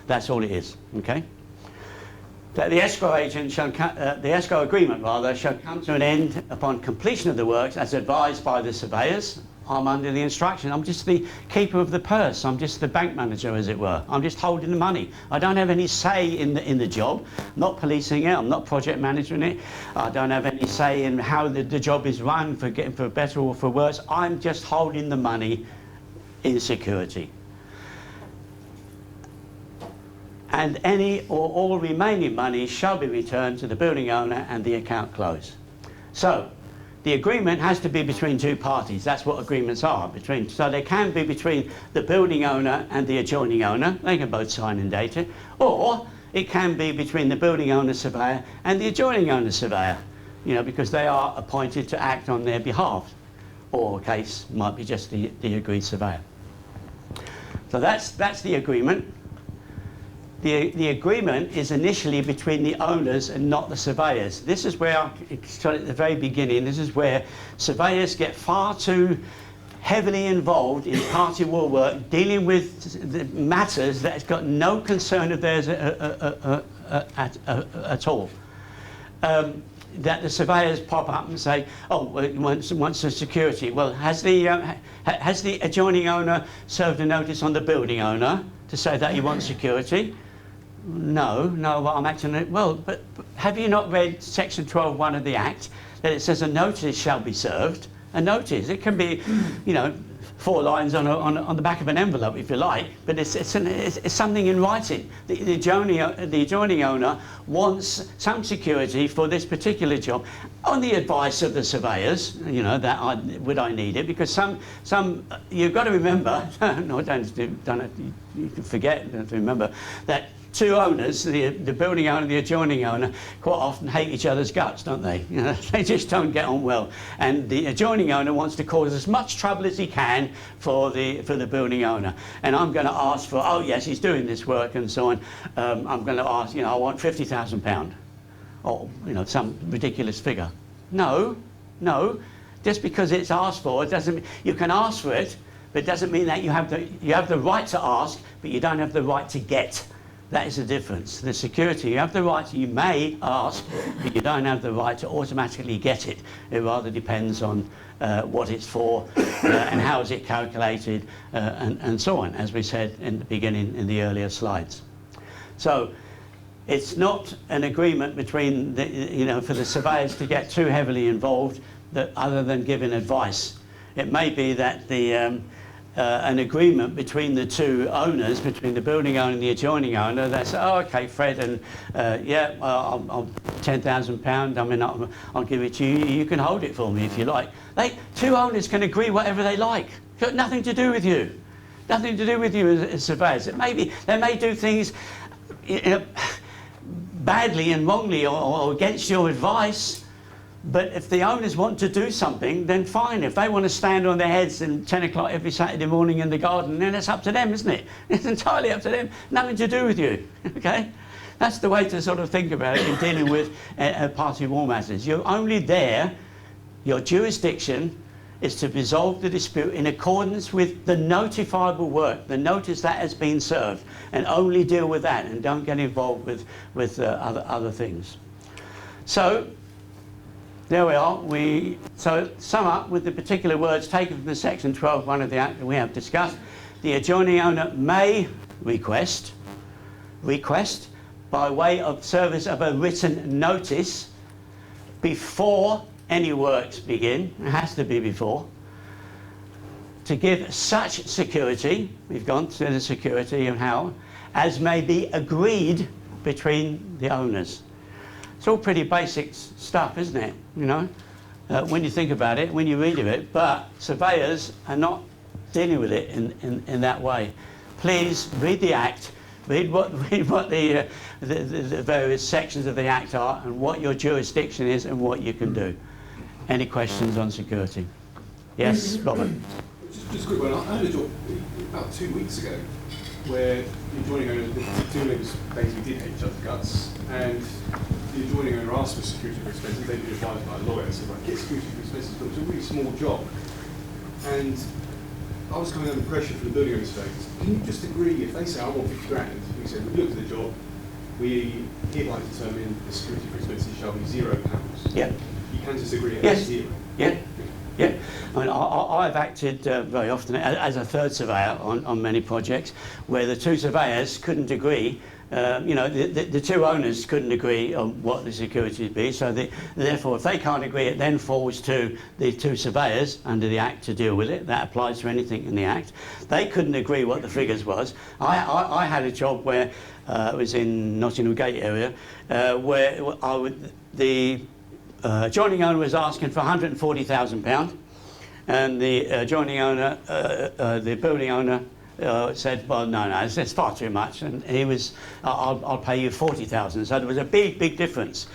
That's all it is, okay? That the escrow agent shall, the escrow agreement rather, shall come to an end upon completion of the works as advised by the surveyors. I'm under the instruction. I'm just the keeper of the purse. I'm just the bank manager, as it were. I'm just holding the money. I don't have any say in the job. I'm not policing it. I'm not project managing it. I don't have any say in how the job is run, for better or for worse. I'm just holding the money in security. And any or all remaining money shall be returned to the building owner and the account closed. So the agreement has to be between two parties. That's what agreements are. So they can be between the building owner and the adjoining owner. They can both sign and date it. Or it can be between the building owner surveyor and the adjoining owner surveyor, you know, because they are appointed to act on their behalf. Or a case might be just the agreed surveyor. So that's the agreement. The agreement is initially between the owners and not the surveyors. This is where, at the very beginning, this is where surveyors get far too heavily involved in party war work, dealing with the matters that has got no concern of theirs at all. That the surveyors pop up and say, oh, wants the security. Well, has the adjoining owner served a notice on the building owner to say that he wants security? No, but I'm acting on it. Well, but have you not read section 12(1) of the Act, that it says a notice shall be served? A notice, it can be, you know, 4 lines on the back of an envelope, if you like, but it's something in writing. The adjoining owner wants some security for this particular job, on the advice of the surveyors. You know, that would I need it? Because some you've got to remember. No, don't you can forget to remember that. 2 owners, the building owner and the adjoining owner, quite often hate each other's guts, don't they? You know, they just don't get on well. And the adjoining owner wants to cause as much trouble as he can for the building owner. And I'm going to ask for, oh yes, he's doing this work and so on. I'm going to ask, you know, I want £50,000, or you know, some ridiculous figure. No, just because it's asked for, it doesn't mean you can ask for it, but it doesn't mean that you have the right to ask, but you don't have the right to get. That is the difference. The security, you have the right, you may ask, but you don't have the right to automatically get it. It rather depends on what it's for and how is it calculated and so on, as we said in the beginning in the earlier slides. So it's not an agreement between, for the surveyors to get too heavily involved other than giving advice. It may be that an agreement between the 2 owners, between the building owner and the adjoining owner, that's, oh, okay, Fred, and I'll £10,000, I mean, I'll give it to you, you can hold it for me if you like. 2 owners can agree whatever they like. It's got nothing to do with you. Nothing to do with you as surveyors. They may do things badly and wrongly or against your advice. But if the owners want to do something, then fine. If they want to stand on their heads at 10 o'clock every Saturday morning in the garden, then it's up to them, isn't it? It's entirely up to them. Nothing to do with you, okay? That's the way to sort of think about it in dealing with party war matters. You're only there, your jurisdiction is to resolve the dispute in accordance with the notifiable work, the notice that has been served, and only deal with that, and don't get involved with other things. So, there we are. So sum up with the particular words taken from the section 12.1 of the Act that we have discussed. The adjoining owner may request by way of service of a written notice before any works begin, it has to be before, to give such security, we've gone to the security and how, as may be agreed between the owners. It's all pretty basic stuff, isn't it? You know, when you think about it, when you read of it, but surveyors are not dealing with it in that way. Please read the Act, read what the various sections of the Act are and what your jurisdiction is and what you can do. Any questions on security? Yes, Robert? Just a quick one. I had a job about 2 weeks ago where the adjoining owner, the 2 neighbours basically did hate each other's guts, and the adjoining owner asked for security for expenses. They'd been advised by a lawyer, so like, get security for expenses, but it was a really small job. And I was coming under pressure from the building owner saying, can you just agree, if they say I want 50 grand, we said, we looked at the job, we hereby determine the security for expenses shall be £0. Yeah. You can just agree at yes. 0. Yeah. Yeah, I mean, I've acted very often as a third surveyor on many projects where the 2 surveyors couldn't agree. The 2 owners couldn't agree on what the security would be, so therefore if they can't agree, it then falls to the 2 surveyors under the Act to deal with it. That applies to anything in the Act. They couldn't agree what the figures was. I had a job where it was in Nottingham Gate area where the adjoining owner was asking for £140,000 and the adjoining owner, the building owner, said, well, no, it's far too much, and he was, I'll pay you 40,000. So there was a big difference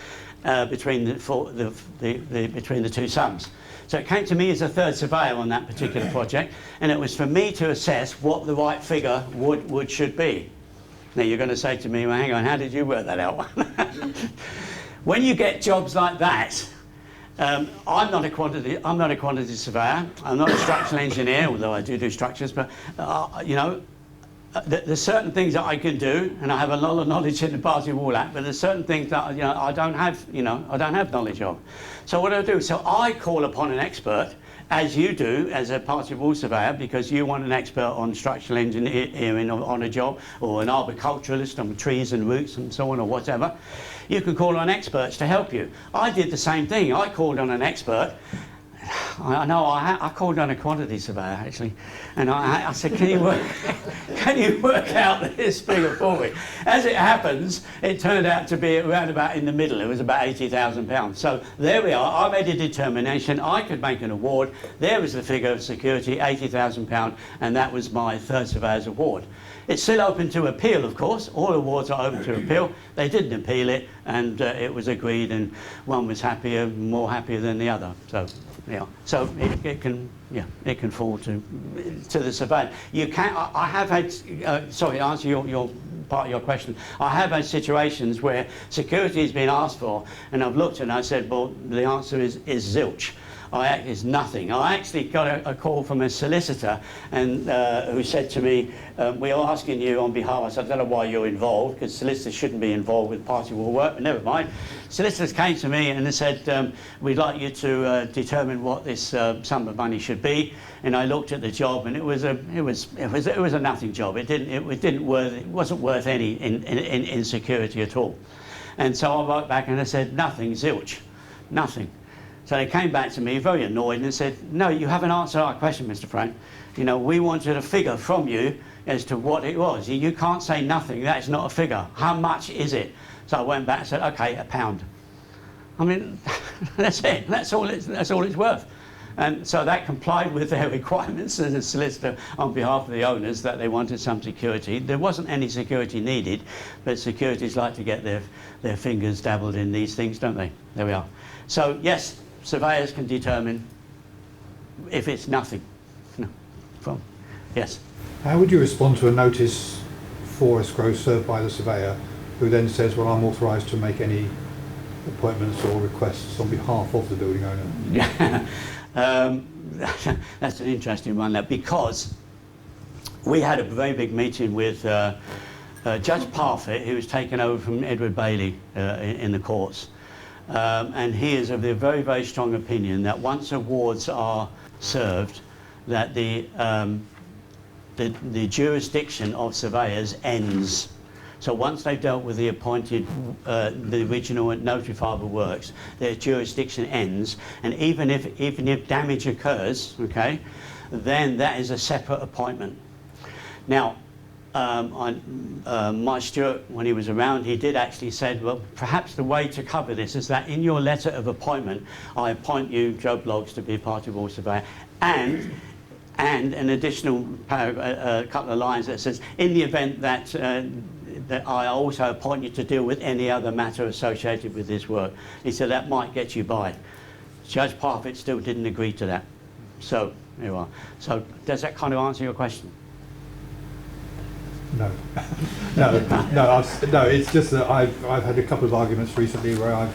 between between the 2 sums. So it came to me as a third surveyor on that particular project, and it was for me to assess what the right figure should be. Now you're going to say to me, well, hang on, how did you work that out? When you get jobs like that, I'm not a quantity surveyor. I'm not a structural engineer, although I do structures. But there's certain things that I can do, and I have a lot of knowledge in the Party Wall Act. But there's certain things that I don't have knowledge of. So what do? So I call upon an expert, as you do as a Party Wall surveyor, because you want an expert on structural engineering on a job, or an arboriculturalist on trees and roots and so on, or whatever. You can call on experts to help you. I did the same thing. I called on an expert. I know, I called on a quantity surveyor actually, and I said, can you work out this figure for me? As it happens, it turned out to be around about in the middle. It was about £80,000. So there we are. I made a determination. I could make an award. There was the figure of security, £80,000, and that was my third surveyor's award. It's still open to appeal, of course. All awards are open to appeal. They didn't appeal it, and it was agreed, and one was happier, more happier than the other. So, yeah. So it can fall to the surveyor. You can. I have had. Sorry, to answer your part of your question. I have had situations where security has been asked for, and I've looked and I said, well, the answer is zilch. Is nothing. I actually got a call from a solicitor and who said to me, we are asking you on behalf. I said, I don't know why you're involved, because solicitors shouldn't be involved with party war work, but never mind. Solicitors came to me and they said, we'd like you to determine what this sum of money should be. And I looked at the job, and it was a nothing job. It wasn't worth any in security at all. And so I wrote back and I said, nothing, zilch, nothing. So they came back to me very annoyed and said, no, you haven't answered our question, Mr. Frank. You know, we wanted a figure from you as to what it was. You can't say nothing, that is not a figure. How much is it? So I went back and said, okay, £1. I mean, that's it, that's all it's worth. And so that complied with their requirements as a solicitor on behalf of the owners, that they wanted some security. There wasn't any security needed, but securities like to get their fingers dabbled in these things, don't they? There we are. So yes, surveyors can determine if it's nothing. Yes. How would you respond to a notice for escrow served by the surveyor, who then says, well, I'm authorised to make any appointments or requests on behalf of the building owner? Yeah. That's an interesting one, because we had a very big meeting with Judge Parfitt, who was taken over from Edward Bailey in the courts. And he is of the very, very strong opinion that once awards are served, that the jurisdiction of surveyors ends. So once they've dealt with the appointed, the original notifiable works, their jurisdiction ends. And even if damage occurs, okay, then that is a separate appointment. Now, Mike Stewart, when he was around, he did actually say, well, perhaps the way to cover this is that in your letter of appointment, I appoint you, Joe Bloggs, to be a party wall surveyor, and an additional couple of lines that says, in the event that that I also appoint you to deal with any other matter associated with this work. He said that might get you by. Judge Parfitt still didn't agree to that. So, there you are. So, does that kind of answer your question? No. No, it's just that I've had a couple of arguments recently where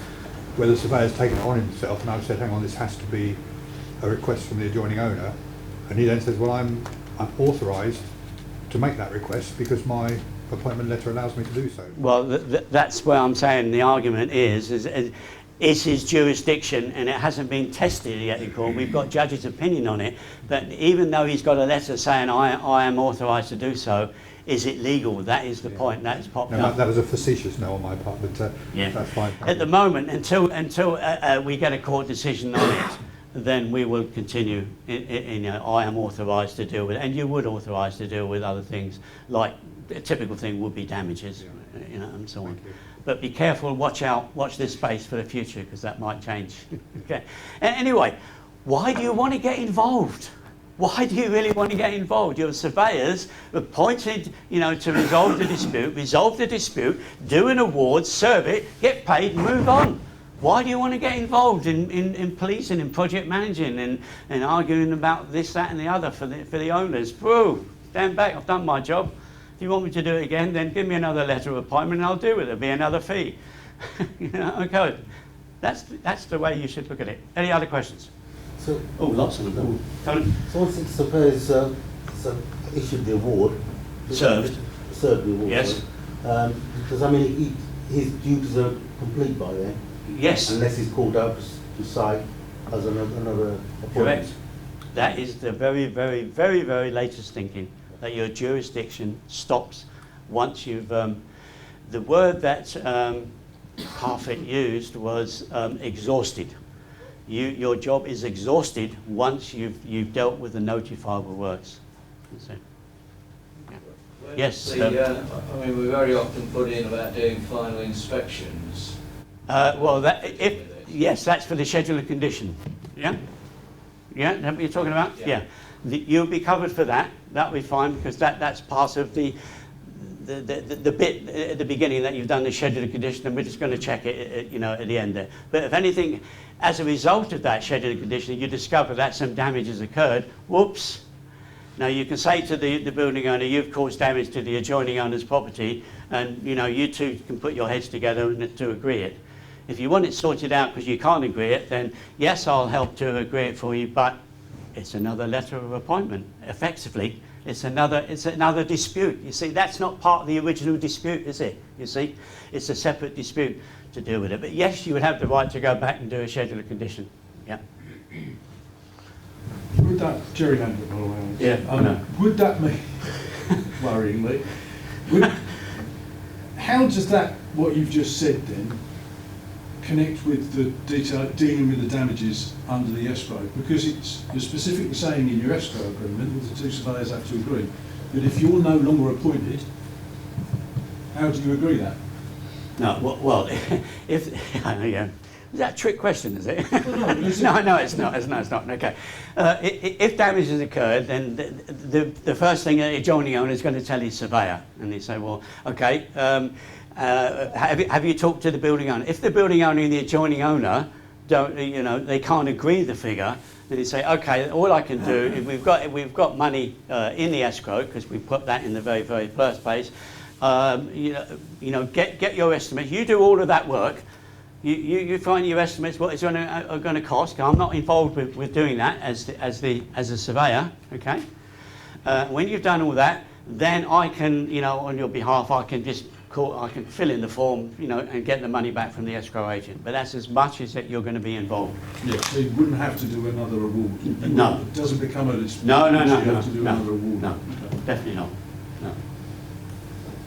the surveyor's taken it on himself, and I've said, hang on, this has to be a request from the adjoining owner. And he then says, well, I'm authorised to make that request because my appointment letter allows me to do so. Well, that's where I'm saying the argument is his jurisdiction, and it hasn't been tested yet in court. We've got judge's opinion on it, but even though he's got a letter saying I am authorised to do so, is it legal? That is the point. That's popped up. That was a facetious no on my part, but yeah. That's fine. At the moment, until we get a court decision on it, then we will continue. I am authorised to deal with it, and you would authorise to deal with other things, like a typical thing would be damages, and so on. But be careful, watch this space for the future, because that might change. Okay. Anyway, why do you want to get involved? Why do you really want to get involved? Your surveyors appointed, to resolve the dispute, do an award, serve it, get paid, move on. Why do you want to get involved in policing, in project managing, and arguing about this, that, and the other for the owners? Whoa, stand back, I've done my job. If you want me to do it again, then give me another letter of appointment and I'll do it. There'll be another fee. Okay. That's the way you should look at it. Any other questions? So, lots of them. So once the surveyors issued the award, served the award. Yes. Because his duties are complete by then. Yes. Unless he's called up to site as another appointment. Correct. That is the very, very, very, very latest thinking, that your jurisdiction stops once you've... the word that Parfitt used was exhausted. your job is exhausted once you've dealt with the notifiable works. That's it. Yeah. Yes. I mean, we very often put in about doing final inspections. Well, yes, that's for the schedule of condition. Yeah? Yeah, is that what you're talking about? Yeah. You'll be covered for that. That'll be fine, because that's part of the bit at the beginning that you've done the schedule of condition, and we're just going to check it, at the end there. But if anything, as a result of that schedule of condition, you discover that some damage has occurred, whoops. Now you can say to the building owner, you've caused damage to the adjoining owner's property, and you two can put your heads together to agree it. If you want it sorted out because you can't agree it, then yes, I'll help to agree it for you, but it's another letter of appointment. Effectively, it's another dispute. You see, that's not part of the original dispute, is it? You see, it's a separate dispute to deal with it. But yes, you would have the right to go back and do a schedule of condition. Yeah. Would that gerrymander, by the way? Yeah, I know. Would that mean, worryingly, how does that, what you've just said then, connect with the detail dealing with the damages under the escrow? Because you're specifically saying in your escrow agreement that the two surveyors have to agree that if you're no longer appointed, how do you agree that? No, well, if yeah. Is that a trick question, is it? No, it's not. It's not. Okay. If damage has occurred, then the first thing the adjoining owner is going to tell his surveyor, and they say, well, okay, have you talked to the building owner? If the building owner and the adjoining owner don't, they can't agree the figure, then they say, okay, all I can do is we've got money in the escrow, because we put that in the very, very first place. Get your estimates. You do all of that work. You find your estimates what it's going to cost. I'm not involved with doing that as a surveyor. Okay. When you've done all that, then I can, on your behalf, I can fill in the form, and get the money back from the escrow agent. But that's as much as that you're going to be involved. Yeah, so you wouldn't have to do another award. No. It doesn't become a dispute. No, You have to do another award. No, definitely not. No.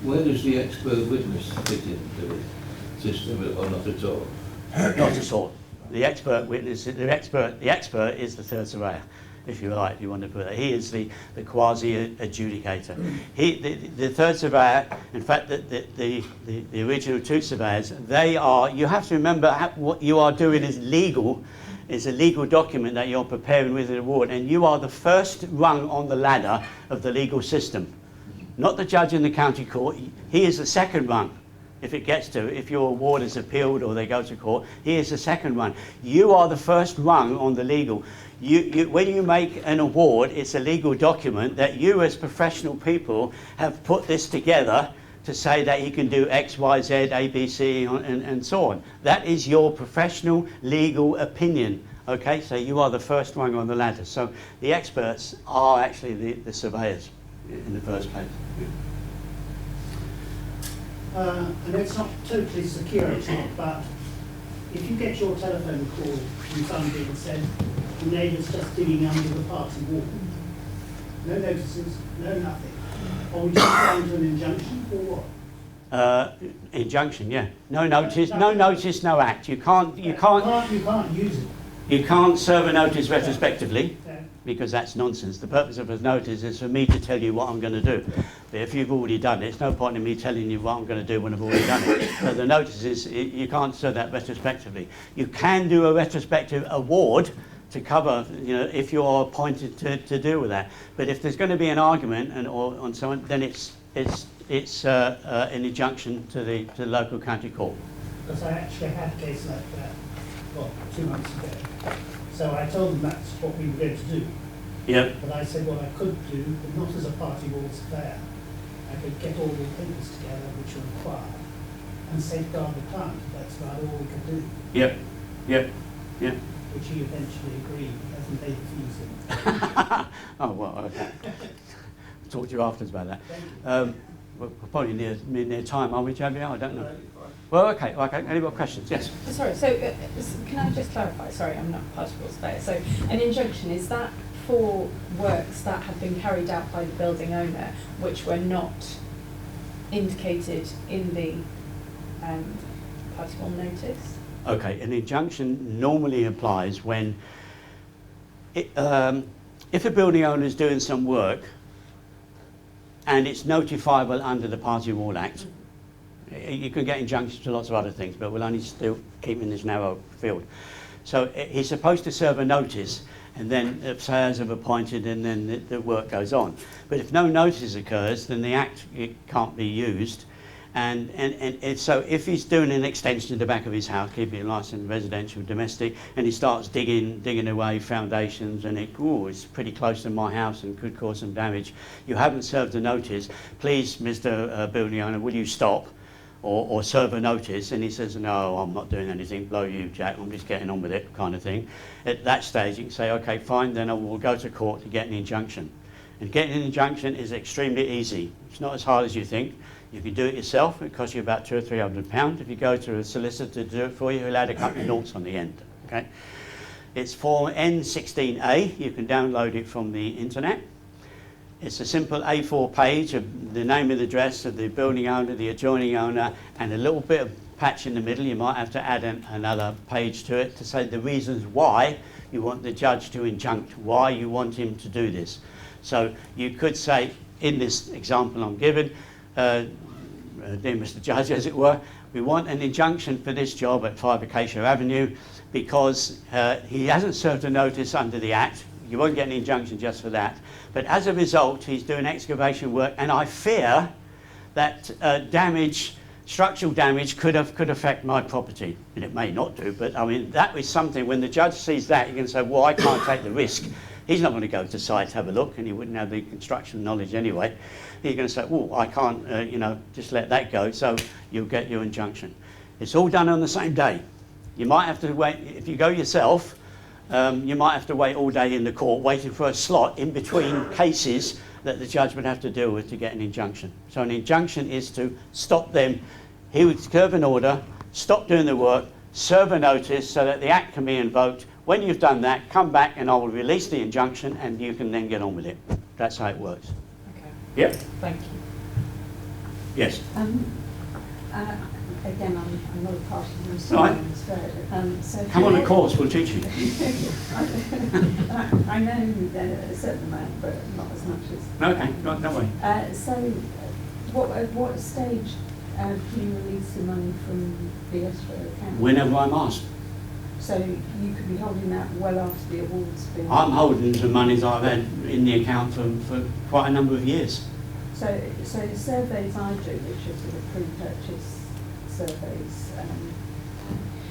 Where does the expert witness fit into the system, or not at all? Not at all. The expert witness, the expert is the third surveyor, if you like, if you want to put it. He is the quasi-adjudicator. The third surveyor, in fact, the original two surveyors, you have to remember what you are doing is legal. It's a legal document that you're preparing with an award, and you are the first rung on the ladder of the legal system. Not the judge in the county court. He is the second rung. If your award is appealed or they go to court, he is the second one. You are the first rung on the legal. When you make an award, it's a legal document that you as professional people have put this together to say that he can do X, Y, Z, A, B, C, and so on. That is your professional legal opinion. Okay, so you are the first rung on the ladder. So the experts are actually the surveyors in the first place. And it's not totally security, but if you get your telephone call from somebody that said the neighbour's just digging under the party wall, no notices, no nothing, or we just go into an injunction, or what? Injunction, yeah. No notice, no act. You can't You can't use it. You can't serve a notice retrospectively, because that's nonsense. The purpose of a notice is for me to tell you what I'm going to do. But if you've already done it, it's no point in me telling you what I'm going to do when I've already done it. So the notice is, you can't serve that retrospectively. You can do a retrospective award to cover, if you're appointed to deal with that. But if there's going to be an argument or on someone, then it's an injunction to the local county court. Because I actually had a case like that, 2 months ago. So I told them that's what we were going to do. Yep. But I said what I could do, but not as a party wall surveyor. I could get all the papers together which are required and safeguard the plant. That's about all we could do. Yep. Which he eventually agreed. He hasn't paid the fees in. Oh, well, okay. I'll talk to you afterwards about that. We're probably near time, are we, Javier? I don't know. Well, okay. Any more questions? Yes. Sorry, so can I just clarify? Sorry, I'm not part of the surveyor. So an injunction, is that for works that have been carried out by the building owner which were not indicated in the party wall notice? Okay, an injunction normally applies when, if a building owner is doing some work and it's notifiable under the Party Wall Act, you can get injunctions to lots of other things, but we'll only still keep in this narrow field. So he's supposed to serve a notice, and then surveyors have appointed, and then the work goes on. But if no notice occurs, then the Act can't be used. And so if he's doing an extension to the back of his house, keeping it licensed residential, domestic, and he starts digging away foundations, and it's pretty close to my house and could cause some damage, you haven't served a notice, please, Mr. Building owner, will you stop or serve a notice? And he says, no, I'm not doing anything, blow you, Jack, I'm just getting on with it, kind of thing. At that stage, you can say, okay, fine, then I will go to court to get an injunction. And getting an injunction is extremely easy. It's not as hard as you think. You can do it yourself. It costs you about £200 or £300. If you go to a solicitor to do it for you, he'll add a couple of noughts on the end. Okay? It's Form N16A. You can download it from the internet. It's a simple A4 page of the name and address of the building owner, the adjoining owner, and a little bit of patch in the middle. You might have to add another page to it to say the reasons why you want the judge to injunct, why you want him to do this. So you could say, in this example I'm given, dear Mr. Judge, as it were, we want an injunction for this job at 5 Acacia Avenue because he hasn't served a notice under the Act. You won't get an injunction just for that. But as a result, he's doing excavation work, and I fear that structural damage could affect my property. And it may not do, but I mean, that is something, when the judge sees that, you can say, well, I can't take the risk. He's not going to go to site to have a look, and he wouldn't have the construction knowledge anyway. He's going to say, oh, I can't, just let that go, so you'll get your injunction. It's all done on the same day. You might have to wait, if you go yourself, you might have to wait all day in the court waiting for a slot in between cases that the judge would have to deal with to get an injunction. So an injunction is to stop them. He would serve an order, stop doing the work, serve a notice so that the Act can be invoked. When you've done that, come back and I will release the injunction and you can then get on with it. That's how it works. Okay. Yep. Thank you. Yes. Again, I'm not a party to this, Right. so Come on a course, we'll teach you. I know a certain amount, but not as much as. Okay, right, don't worry. So, at what stage do you release the money from the escrow account? Whenever I'm asked. So you could be holding that well after the award's been. I'm holding the monies I've had in the account for quite a number of years. So the surveys I do, which are sort of pre-purchase surveys,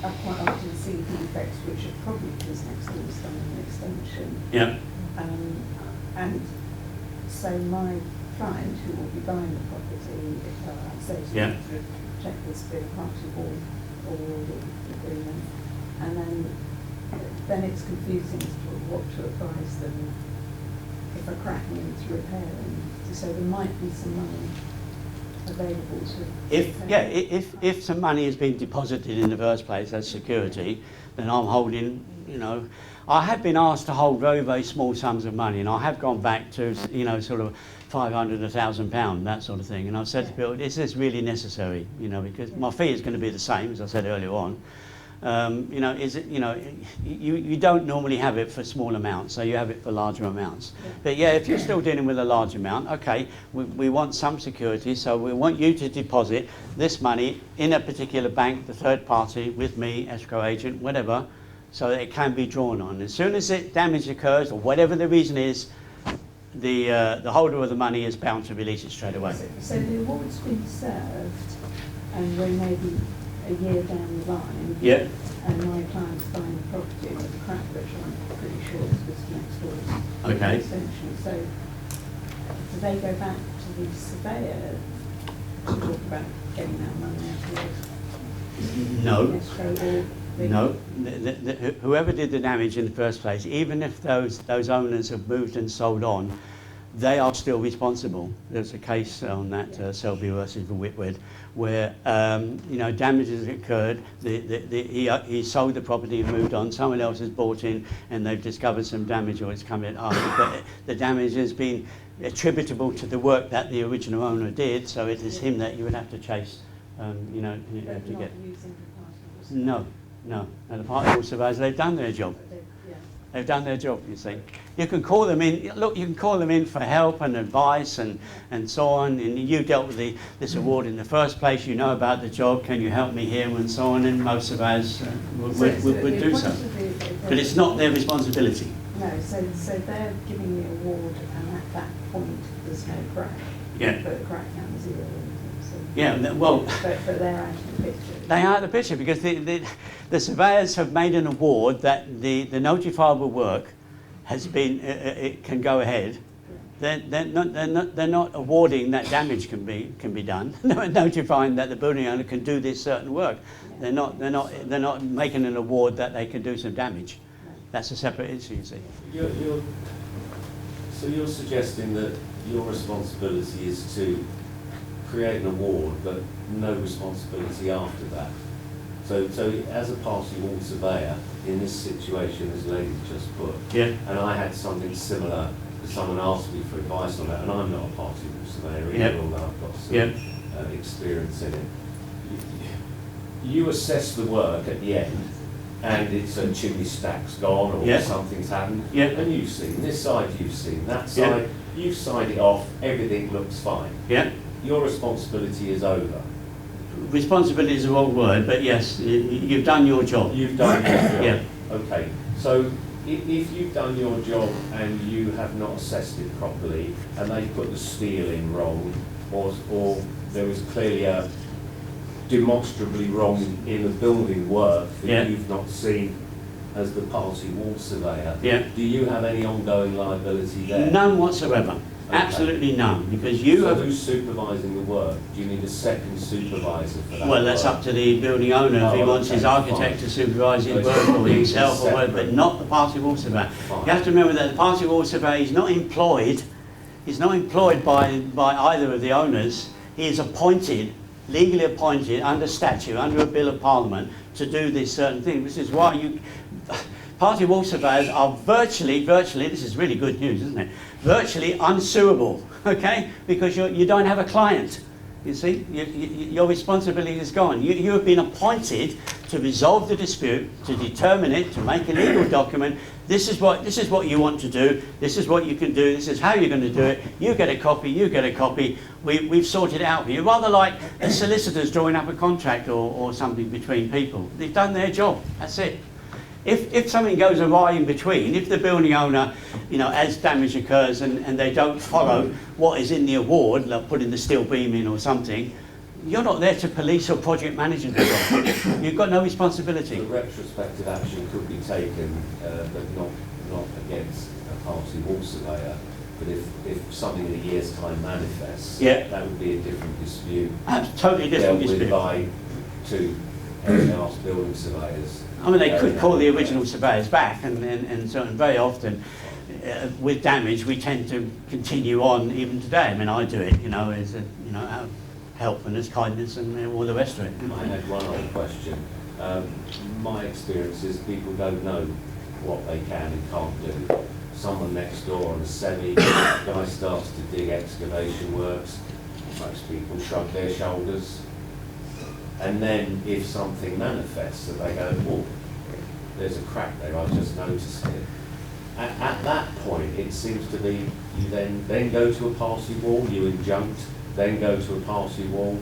I quite often see defects which are probably because next door is done an extension. Yeah. And so my client, who will be buying the property, says, Yeah. check this bit of party wall or the agreement, and then it's confusing as to what to advise them if a crack needs repairing. So there might be some money available to. If some money has been deposited in the first place as security, then I'm holding, I have been asked to hold very, very small sums of money, and I have gone back to, sort of £500, £1,000, that sort of thing. And I've said to people, is this really necessary? Because my fee is going to be the same, as I said earlier on. You don't normally have it for small amounts, so you have it for larger amounts. Yeah. But yeah, if you're still dealing with a large amount, okay, we want some security, so we want you to deposit this money in a particular bank, the third party, with me, escrow agent, whatever, so that it can be drawn on. As soon as damage occurs, or whatever the reason is, the holder of the money is bound to release it straight away. So the award's been served, and we're maybe a year down the line, Yeah. and my client's buying the property with a crack, which I'm pretty sure is just next door's Okay. extension. So do they go back to the surveyor to talk about getting that money out of No. the escrow, or they? No, whoever did the damage in the first place, even if those owners have moved and sold on, they are still responsible. There's a case on that Selby versus Whitwood where damage has occurred. He sold the property and moved on. Someone else has bought in and they've discovered some damage, or it's come in after. But the damage has been attributable to the work that the original owner did. So it is him that you would have to chase. You have to But get. not using the party. No, No. And the party wall surveyors, they've done their job. Yeah. They've done their job, you see. You can call them in, look, you can call them in for help and advice and so on, and you dealt with this award in the first place, you know about the job, can you help me here, and so on, and most surveyors would do so. But it's not their responsibility. No, so they're giving the award, and at that point, there's no crack. Yeah. But the crack count is 0. So. Yeah, well... But they're out of the picture. They are out of the picture because the surveyors have made an award that the notifiable work has been, it can go ahead. They're not awarding that damage can be done. They're notifying that the building owner can do this certain work. They're not making an award that they can do some damage. That's a separate issue, you see. So you're suggesting that your responsibility is to create an award, but no responsibility after that. So as a party wall surveyor, in this situation, as Lady just put, yeah. And I had something similar, someone asked me for advice on that, and I'm not a party wall surveyor either, although I've got some experience in it. You assess the work at the end, and it's a chimney stack's gone, or something's happened, and you've seen this side, you've seen that side, you've signed it off, everything looks fine. Yeah. Your responsibility is over. Responsibility is the wrong word, but yes, you've done your job. You've done your job. Yeah. Okay. So if you've done your job and you have not assessed it properly, and they put the steel in wrong, or there was clearly a demonstrably wrong in the building work that you've not seen as the party wall surveyor, do you have any ongoing liability there? None whatsoever. Okay. Absolutely none, because you have... who's supervising the work? Do you need a second supervisor for that? Well, that's up to the building owner if he wants his architect to supervise his work, or himself, or whatever, but not the party wall surveyor. You have to remember that the party wall surveyor is not employed. He's not employed by either of the owners. He is appointed, legally appointed under statute, under a bill of parliament, to do this certain thing. Which is why party wall surveyors are virtually, this is really good news, isn't it? Virtually unsuable, okay? Because you don't have a client, you see? Your responsibility is gone. You have been appointed to resolve the dispute, to determine it, to make a legal document. This is what you want to do, this is what you can do, this is how you're going to do it. You get a copy, you get a copy. We've sorted it out for you. Rather like a solicitor's drawing up a contract or something between people. They've done their job, that's it. If something goes awry in between, if the building owner, as damage occurs and they don't follow what is in the award, like putting the steel beam in or something, you're not there to police or project manage the job. You've got no responsibility. The retrospective action could be taken, but not against a party wall surveyor. But if something in a year's time manifests, that would be a different dispute. Totally different dispute. Dealt with by two asked building surveyors. I mean, they could call the original surveyors back, and so very often, with damage, we tend to continue on even today. I mean, I do it, as out of help and as kindness and all the rest of it. I had one other question. My experience is people don't know what they can and can't do. Someone next door on a semi, guy starts to dig excavation works. Most people shrug their shoulders. And then if something manifests, that they go, oh, there's a crack there, I've just noticed it. At that point, it seems to be you then go to a party wall, you injunct, then go to a party wall.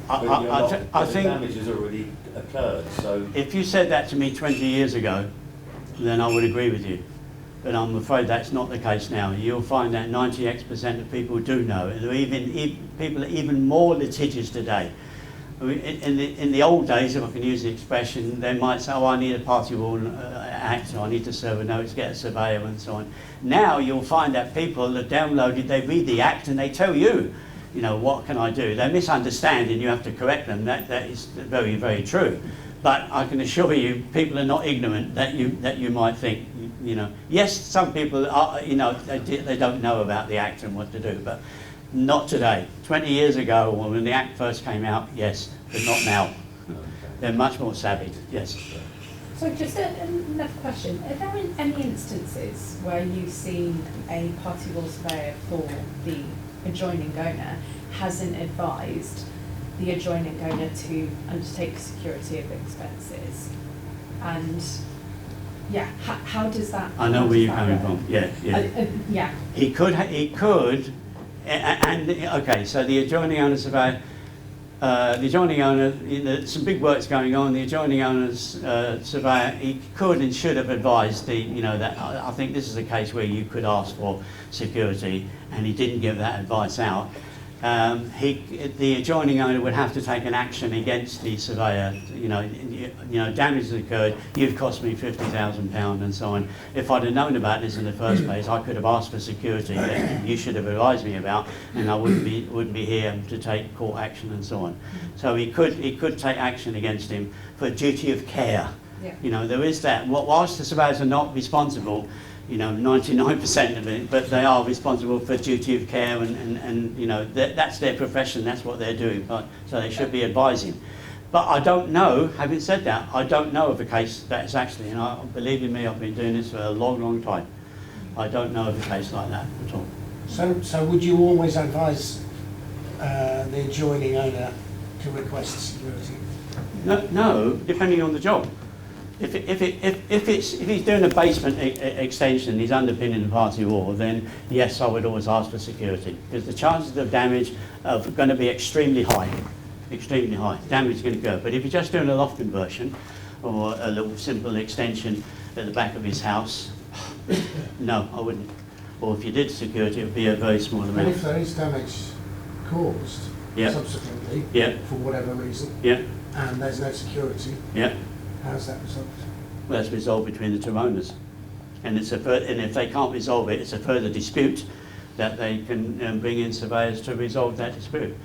I think the damage has already occurred. So if you said that to me 20 years ago, then I would agree with you. But I'm afraid that's not the case now. You'll find that 90% of people do know. People are even more litigious today. In the old days, if I can use the expression, they might say, oh, I need a party wall act, or I need to serve a notice, get a surveyor, and so on. Now you'll find that people are downloaded, they read the act and they tell you, what can I do? They misunderstand and you have to correct them. That is very, very true. But I can assure you, people are not ignorant that you might think, Yes, some people are, they don't know about the act and what to do, but not today. 20 years ago, when the Act first came out, yes, but not now. They're much more savvy, yes. So just another question. Are there any instances where you've seen a party wall surveyor for the adjoining owner hasn't advised the adjoining owner to undertake security of expenses And yeah, how does that? I know how where does you're that coming work? from, yeah, yeah. Yeah. He could, and okay, so the adjoining owner surveyor, the adjoining owner, some big work's going on, the adjoining owner's surveyor, he could and should have advised that I think this is a case where you could ask for security, and he didn't give that advice out. The adjoining owner would have to take an action against the surveyor. Damage has occurred. You've cost me £50,000 and so on. If I'd have known about this in the first place, I could have asked for security that you should have advised me about, and I wouldn't be here to take court action and so on. So he could take action against him for duty of care. Yeah. There is that. Whilst the surveyors are not responsible, 99% of it, but they are responsible for duty of care, and that's their profession, that's what they're doing, so they should be advising. But I don't know, having said that, I don't know of a case that is actually, and believe me, I've been doing this for a long, long time. I don't know of a case like that at all. So would you always advise the adjoining owner to request security? No, depending on the job. If he's doing a basement extension, he's underpinning the party wall, then yes, I would always ask for security, because the chances of damage are going to be extremely high. Extremely high. Damage is going to go. But if you're just doing a loft conversion or a little simple extension at the back of his house, no, I wouldn't. Or if you did security, it would be a very small And amount. if there is damage caused subsequently, for whatever reason, and there's no security, how's that resolved? Well, that's resolved between the two owners, and if they can't resolve it, it's a further dispute that they can bring in surveyors to resolve that dispute.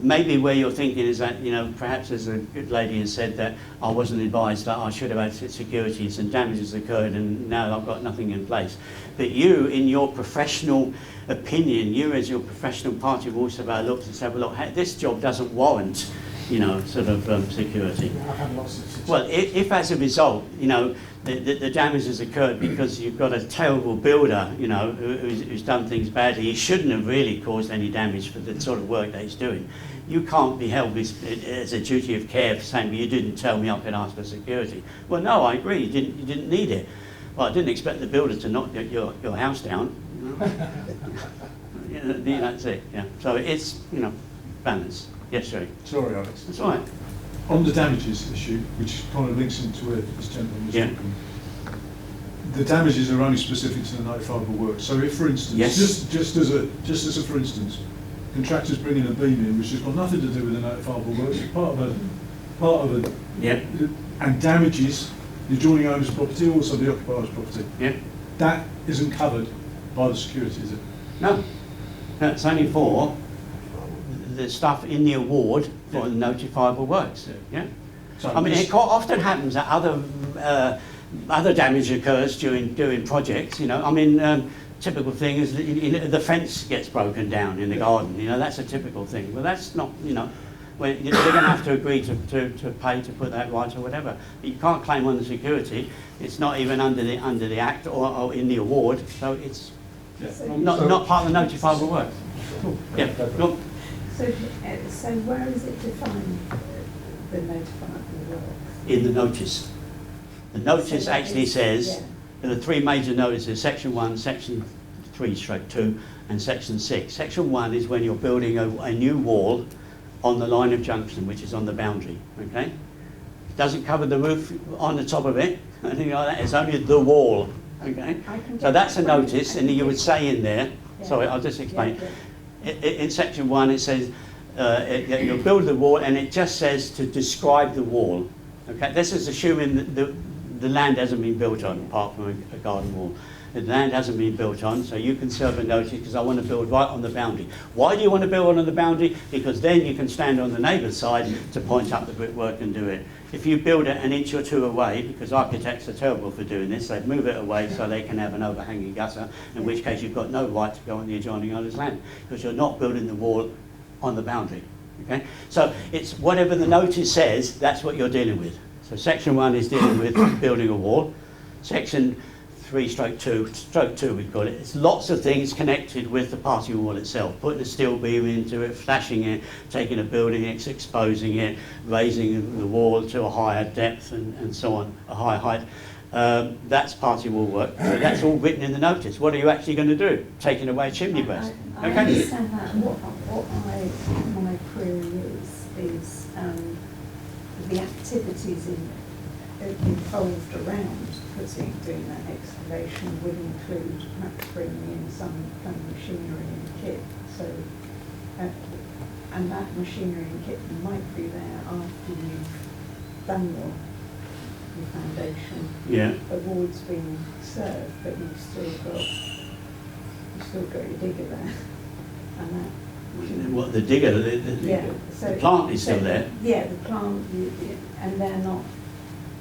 Maybe where you're thinking is that, perhaps as a good lady has said, that I wasn't advised that I should have had securities and damage has occurred and now I've got nothing in place. But you, in your professional opinion, you as your professional party wall surveyor looks and said, well, look, this job doesn't warrant, security. I've had lots of situations. Well, if as a result, the damage has occurred because you've got a terrible builder, who's done things badly, he shouldn't have really caused any damage for the sort of work that he's doing. You can't be held as a duty of care for saying, well, you didn't tell me I could ask for security. Well, no, I agree, you didn't need it. Well, I didn't expect the builder to knock your house down. That's it, So it's, balance. Yes, sorry. Sorry, Alex. That's all right. On the damages issue, which kind of links into where this gentleman was talking, the damages are only specific to the notifiable work. So if, for instance, just as a for instance, contractors bringing a beam in, which has got nothing to do with the notifiable work, it's part of a, and damages the adjoining owner's property, also the occupier's property. That isn't covered by the security, is it? No, it's only for the stuff in the award for the notifiable works. So I mean, it quite often happens that other damage occurs during projects. Typical thing is that, the fence gets broken down in the garden. That's a typical thing. Well, that's not. Well, they're going to have to agree to pay to put that right or whatever. But you can't claim on the security. It's not even under the Act or in the award. So it's not part of the notifiable work. Cool. So where is it defined, the notifiable works? In the notice. The notice actually says, there are three major notices, Section 1, Section 3/2 and Section 6. Section 1 is when you're building a new wall on the line of junction, which is on the boundary, okay? It doesn't cover the roof on the top of it, anything like that, it's only the wall, okay? So that's a notice, and you would say in there, sorry, I'll just explain. In Section 1 it says you'll build the wall, and it just says to describe the wall. Okay, this is assuming that the land hasn't been built on, apart from a garden wall. The land hasn't been built on, so you can serve a notice because I want to build right on the boundary. Why do you want to build on the boundary? Because then you can stand on the neighbour's side to point up the brickwork and do it. If you build it an inch or two away, because architects are terrible for doing this, they move it away so they can have an overhanging gutter, in which case you've got no right to go on the adjoining owner's land, because you're not building the wall on the boundary. Okay? So it's whatever the notice says, that's what you're dealing with. So Section 1 is dealing with building a wall. Section 3/2 we call it. It's lots of things connected with the party wall itself, putting a steel beam into it, flashing it, taking a building, exposing it, raising the wall to a higher depth and so on, a higher height. That's party wall work. So that's all written in the notice. What are you actually going to do? Taking away a chimney breast. I Okay. understand that. My query is the activities involved around doing that excavation would include perhaps bringing in some kind of machinery and kit. So, and that machinery and kit might be there after you've done your foundation. Yeah. The ward's been served, but you've still got your digger there, and that. What, the digger? The plant is still there. Yeah, the plant, and they're not.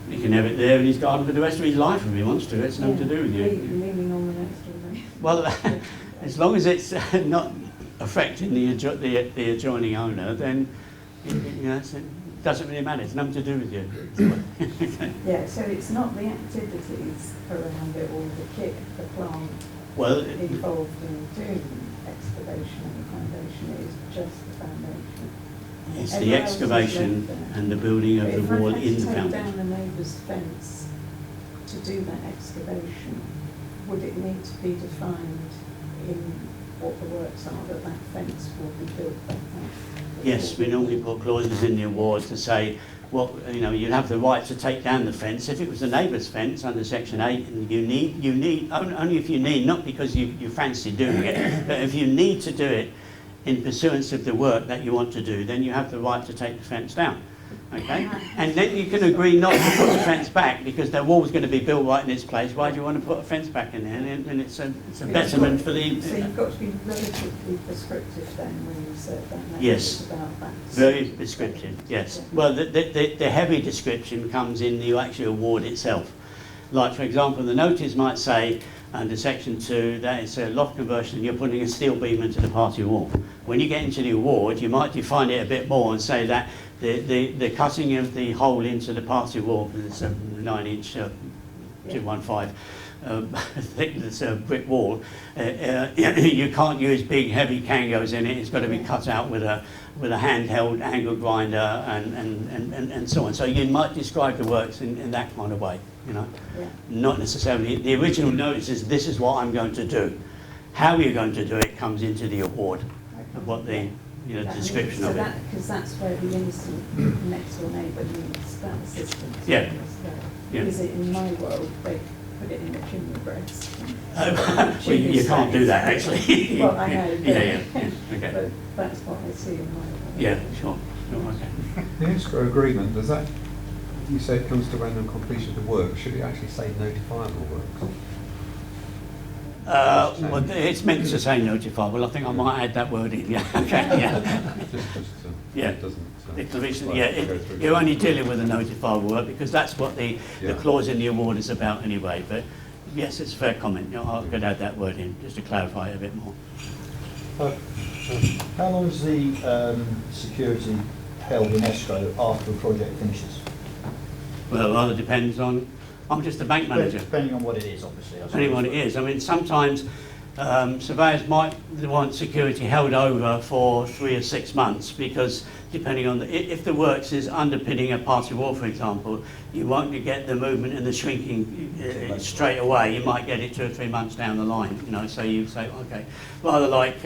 He can have it there in his garden for the rest of his life if he wants to. It's nothing to do with you. Leaning on the next door. Well, as long as it's not affecting the adjoining owner, then it doesn't really matter. It's nothing to do with you. Yeah, so it's not the activities around it or the kit, the plant involved in doing excavation and the foundation. It is just the foundation. It's the excavation and the building of the wall in the foundation. If I had to take down the neighbour's fence to do that excavation, would it need to be defined in what the works are that that fence will be built back up? Yes, we normally put clauses in the award to say, well, you'd have the right to take down the fence. If it was the neighbour's fence under Section 8, and you need only if you need, not because you fancy doing it, but if you need to do it in pursuance of the work that you want to do, then you have the right to take the fence down. Okay? And then you can agree not to put the fence back because the wall's going to be built right in its place. Why do you want to put a fence back in there? And it's a betterment for the... So you've got to be relatively prescriptive then when you say that. Yes. About that. Very prescriptive, yes. Well, the heavy description comes in the actual award itself. Like, for example, the notice might say, under Section 2, that it's a loft conversion, you're putting a steel beam into the party wall. When you get into the award, you might define it a bit more and say that the cutting of the hole into the party wall, it's a 9-inch 215 thickness brick wall, you can't use big heavy kangos in it. It's got to be cut out with a handheld angle grinder and so on. So you might describe the works in that kind of way, Yeah. Not necessarily. The original notice is this is what I'm going to do. How you're going to do it comes into the award of what the description of it. Because that's where the innocent next door neighbour needs that assistance. Yeah. Because in my world, they put it in the chimney breast. Well, you can't do that actually. Well, I know. Yeah. Okay. But that's what I see in my world. Yeah, sure. Okay. The escrow agreement, does that, you say it comes to random completion of the work, should it actually say notifiable works? Well, it's meant to say notifiable. I think I might add that word in. Yeah. Okay. Yeah. Yeah. It doesn't. You're only dealing with the notifiable work because that's what the clause in the award is about anyway. But yes, it's a fair comment. I could add that word in just to clarify it a bit more. How long is the security held in escrow after the project finishes? Well, it rather depends on. I'm just the bank manager. Depending on what it is, obviously. Depending on what it is. I mean, sometimes surveyors might want security held over for 3 or 6 months because depending on if the works is underpinning a party wall, for example, you won't get the movement and the shrinking straight away. You might get it 2 or 3 months down the line. So you say, okay, rather like.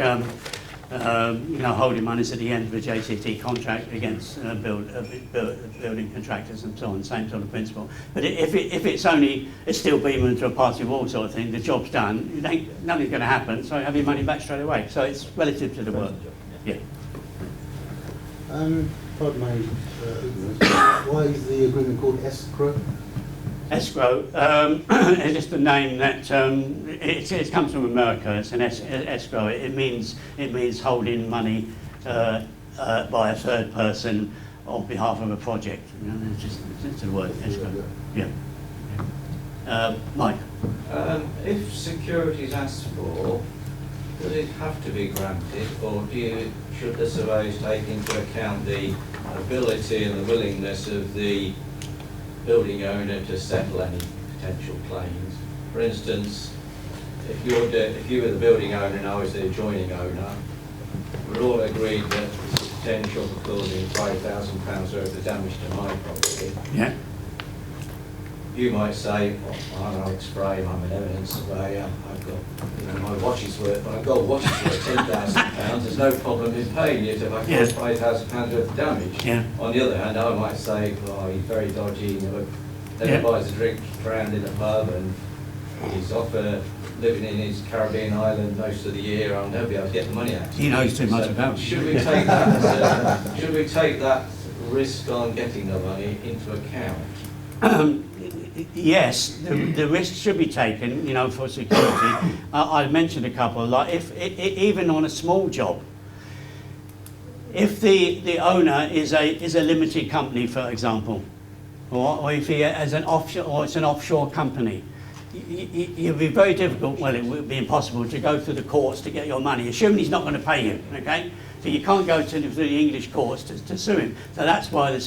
Holding monies at the end of a JCT contract against building contractors and so on, same sort of principle. But if it's only a steel beam into a party wall sort of thing, the job's done, nothing's going to happen, so have your money back straight away. So it's relative to the work. Yeah. Pardon my ignorance, why is the agreement called escrow? Escrow, it's just a name that it comes from America. It's an escrow. It means holding money by a third person on behalf of a project. It's the word escrow. Yeah. Mike. If security is asked for, does it have to be granted, or should the surveys take into account the ability and the willingness of the building owner to settle any potential claims? for instance, if you were the building owner and I was the adjoining owner, we're all agreed that there's a potential for causing £5,000 worth of damage to my property. Yeah. You might say, well, I'm Alex Frame, I'm an evidence surveyor, I've got, my watch is worth, but I've got a watch is worth £10,000, there's no problem in paying it if I cause £5,000 worth of damage. Yeah. On the other hand, I might say, well, he's very dodgy, never buys a drink around in a pub, and he's off living in his Caribbean island most of the year, I'll never be able to get the money out. He knows too much about it. Should we take that, should we take that risk on getting the money into account? Yes, the risk should be taken, for security. I mentioned a couple, like even on a small job, if the owner is a limited company, for example, or if he has an offshore, or it's an offshore company, it'll be very difficult, well, it would be impossible to go through the courts to get your money, assuming he's not going to pay you, okay? So you can't go to the English courts to sue him. So that's why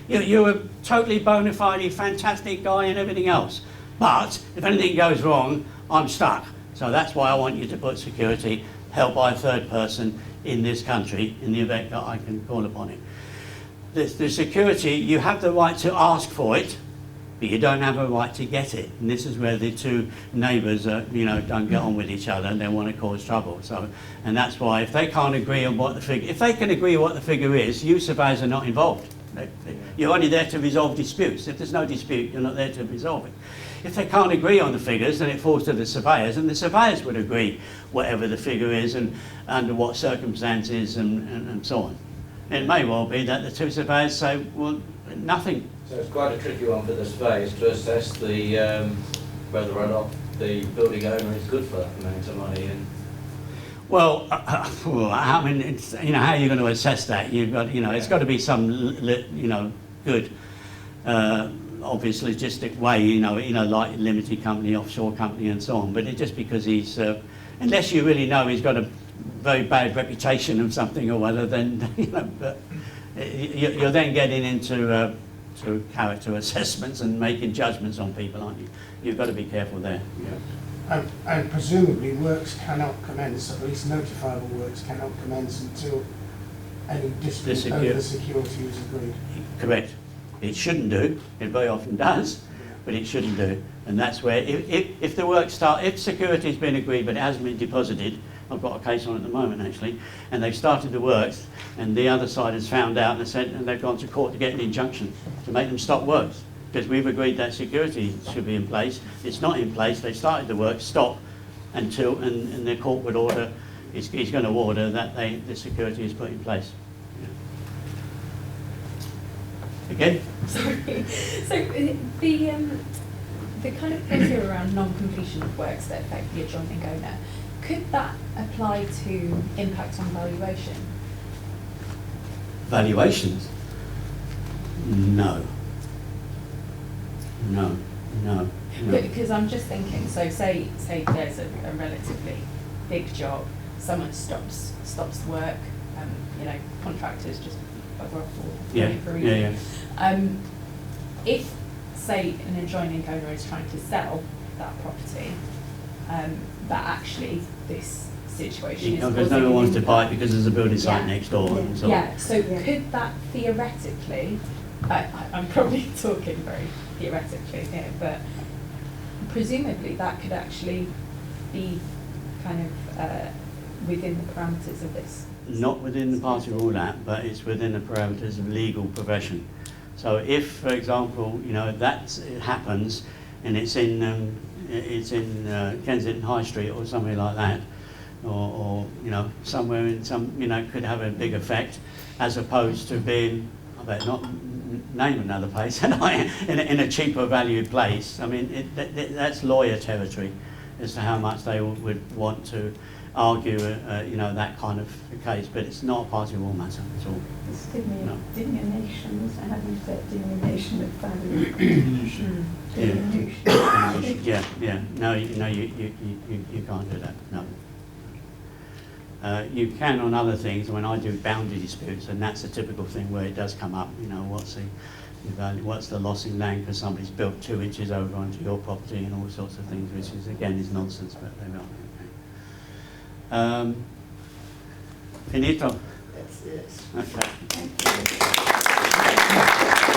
you're a totally bona fide, fantastic guy and everything else. But if anything goes wrong, I'm stuck. So that's why I want you to put security held by a third person in this country in the event that I can call upon it. The security, you have the right to ask for it, but you don't have a right to get it. And this is where the two neighbours, don't get on with each other and they want to cause trouble. So, and that's why if they can't agree on what the figure, if they can agree what the figure is, you surveyors are not involved. You're only there to resolve disputes. If there's no dispute, you're not there to resolve it. If they can't agree on the figures, then it falls to the surveyors, and the surveyors would agree whatever the figure is and under what circumstances and so on. It may well be that the two surveyors say, well, nothing. So it's quite a tricky one for the surveyors to assess whether or not the building owner is good for that amount of money. And well, I mean, it's, how are you going to assess that? You've got, it's got to be some, good, obviously logistic way, like limited company, offshore company, and so on. But it's just because he's, unless you really know he's got a very bad reputation of something or other, then but you're then getting into to character assessments and making judgments on people, aren't you? You've got to be careful there. Yeah. And presumably works cannot commence, at least notifiable works cannot commence until any dispute over the security is agreed. Correct. It shouldn't do. It very often does, but it shouldn't do. And that's where, if the work if security's been agreed but it hasn't been deposited, I've got a case on at the moment actually, and they've started the works, and the other side has found out and they've gone to court to get an injunction to make them stop works. Because we've agreed that security should be in place. It's not in place. They've started the work, stop until, and the court would order, he's going to order that the security is put in place. Yeah. Again? Sorry. So the kind of criteria around non-completion of works that affect the adjoining owner, could that apply to impact on valuation? Valuations? No. Because I'm just thinking, so say there's a relatively big job, someone stops the work, contractors just bugger off for a reason. If, say, an adjoining owner is trying to sell that property, that actually this situation is because no one wants to buy it because there's a building site next door. And so on. So could that theoretically, I'm probably talking very theoretically here, but presumably that could actually be kind of within the parameters of this? Not within the Party Rule Act, but it's within the parameters of legal profession. So if, for example, that happens and it's in Kensington High Street or something like that, or somewhere in some, could have a big effect, as opposed to being, I better not name another place, in a cheaper valued place. I mean, that's lawyer territory as to how much they would want to argue, that kind of case, but it's not a party rule matter at all. It's diminution, so how do you say diminution of value? Yeah. No, you can't do that. No. You can on other things. When I do boundary disputes, and that's a typical thing where it does come up. What's what's the loss in land because somebody's built 2 inches over onto your property and all sorts of things, which is again is nonsense, but they are. Okay. Finito. Yes, yes. Okay. Thank you.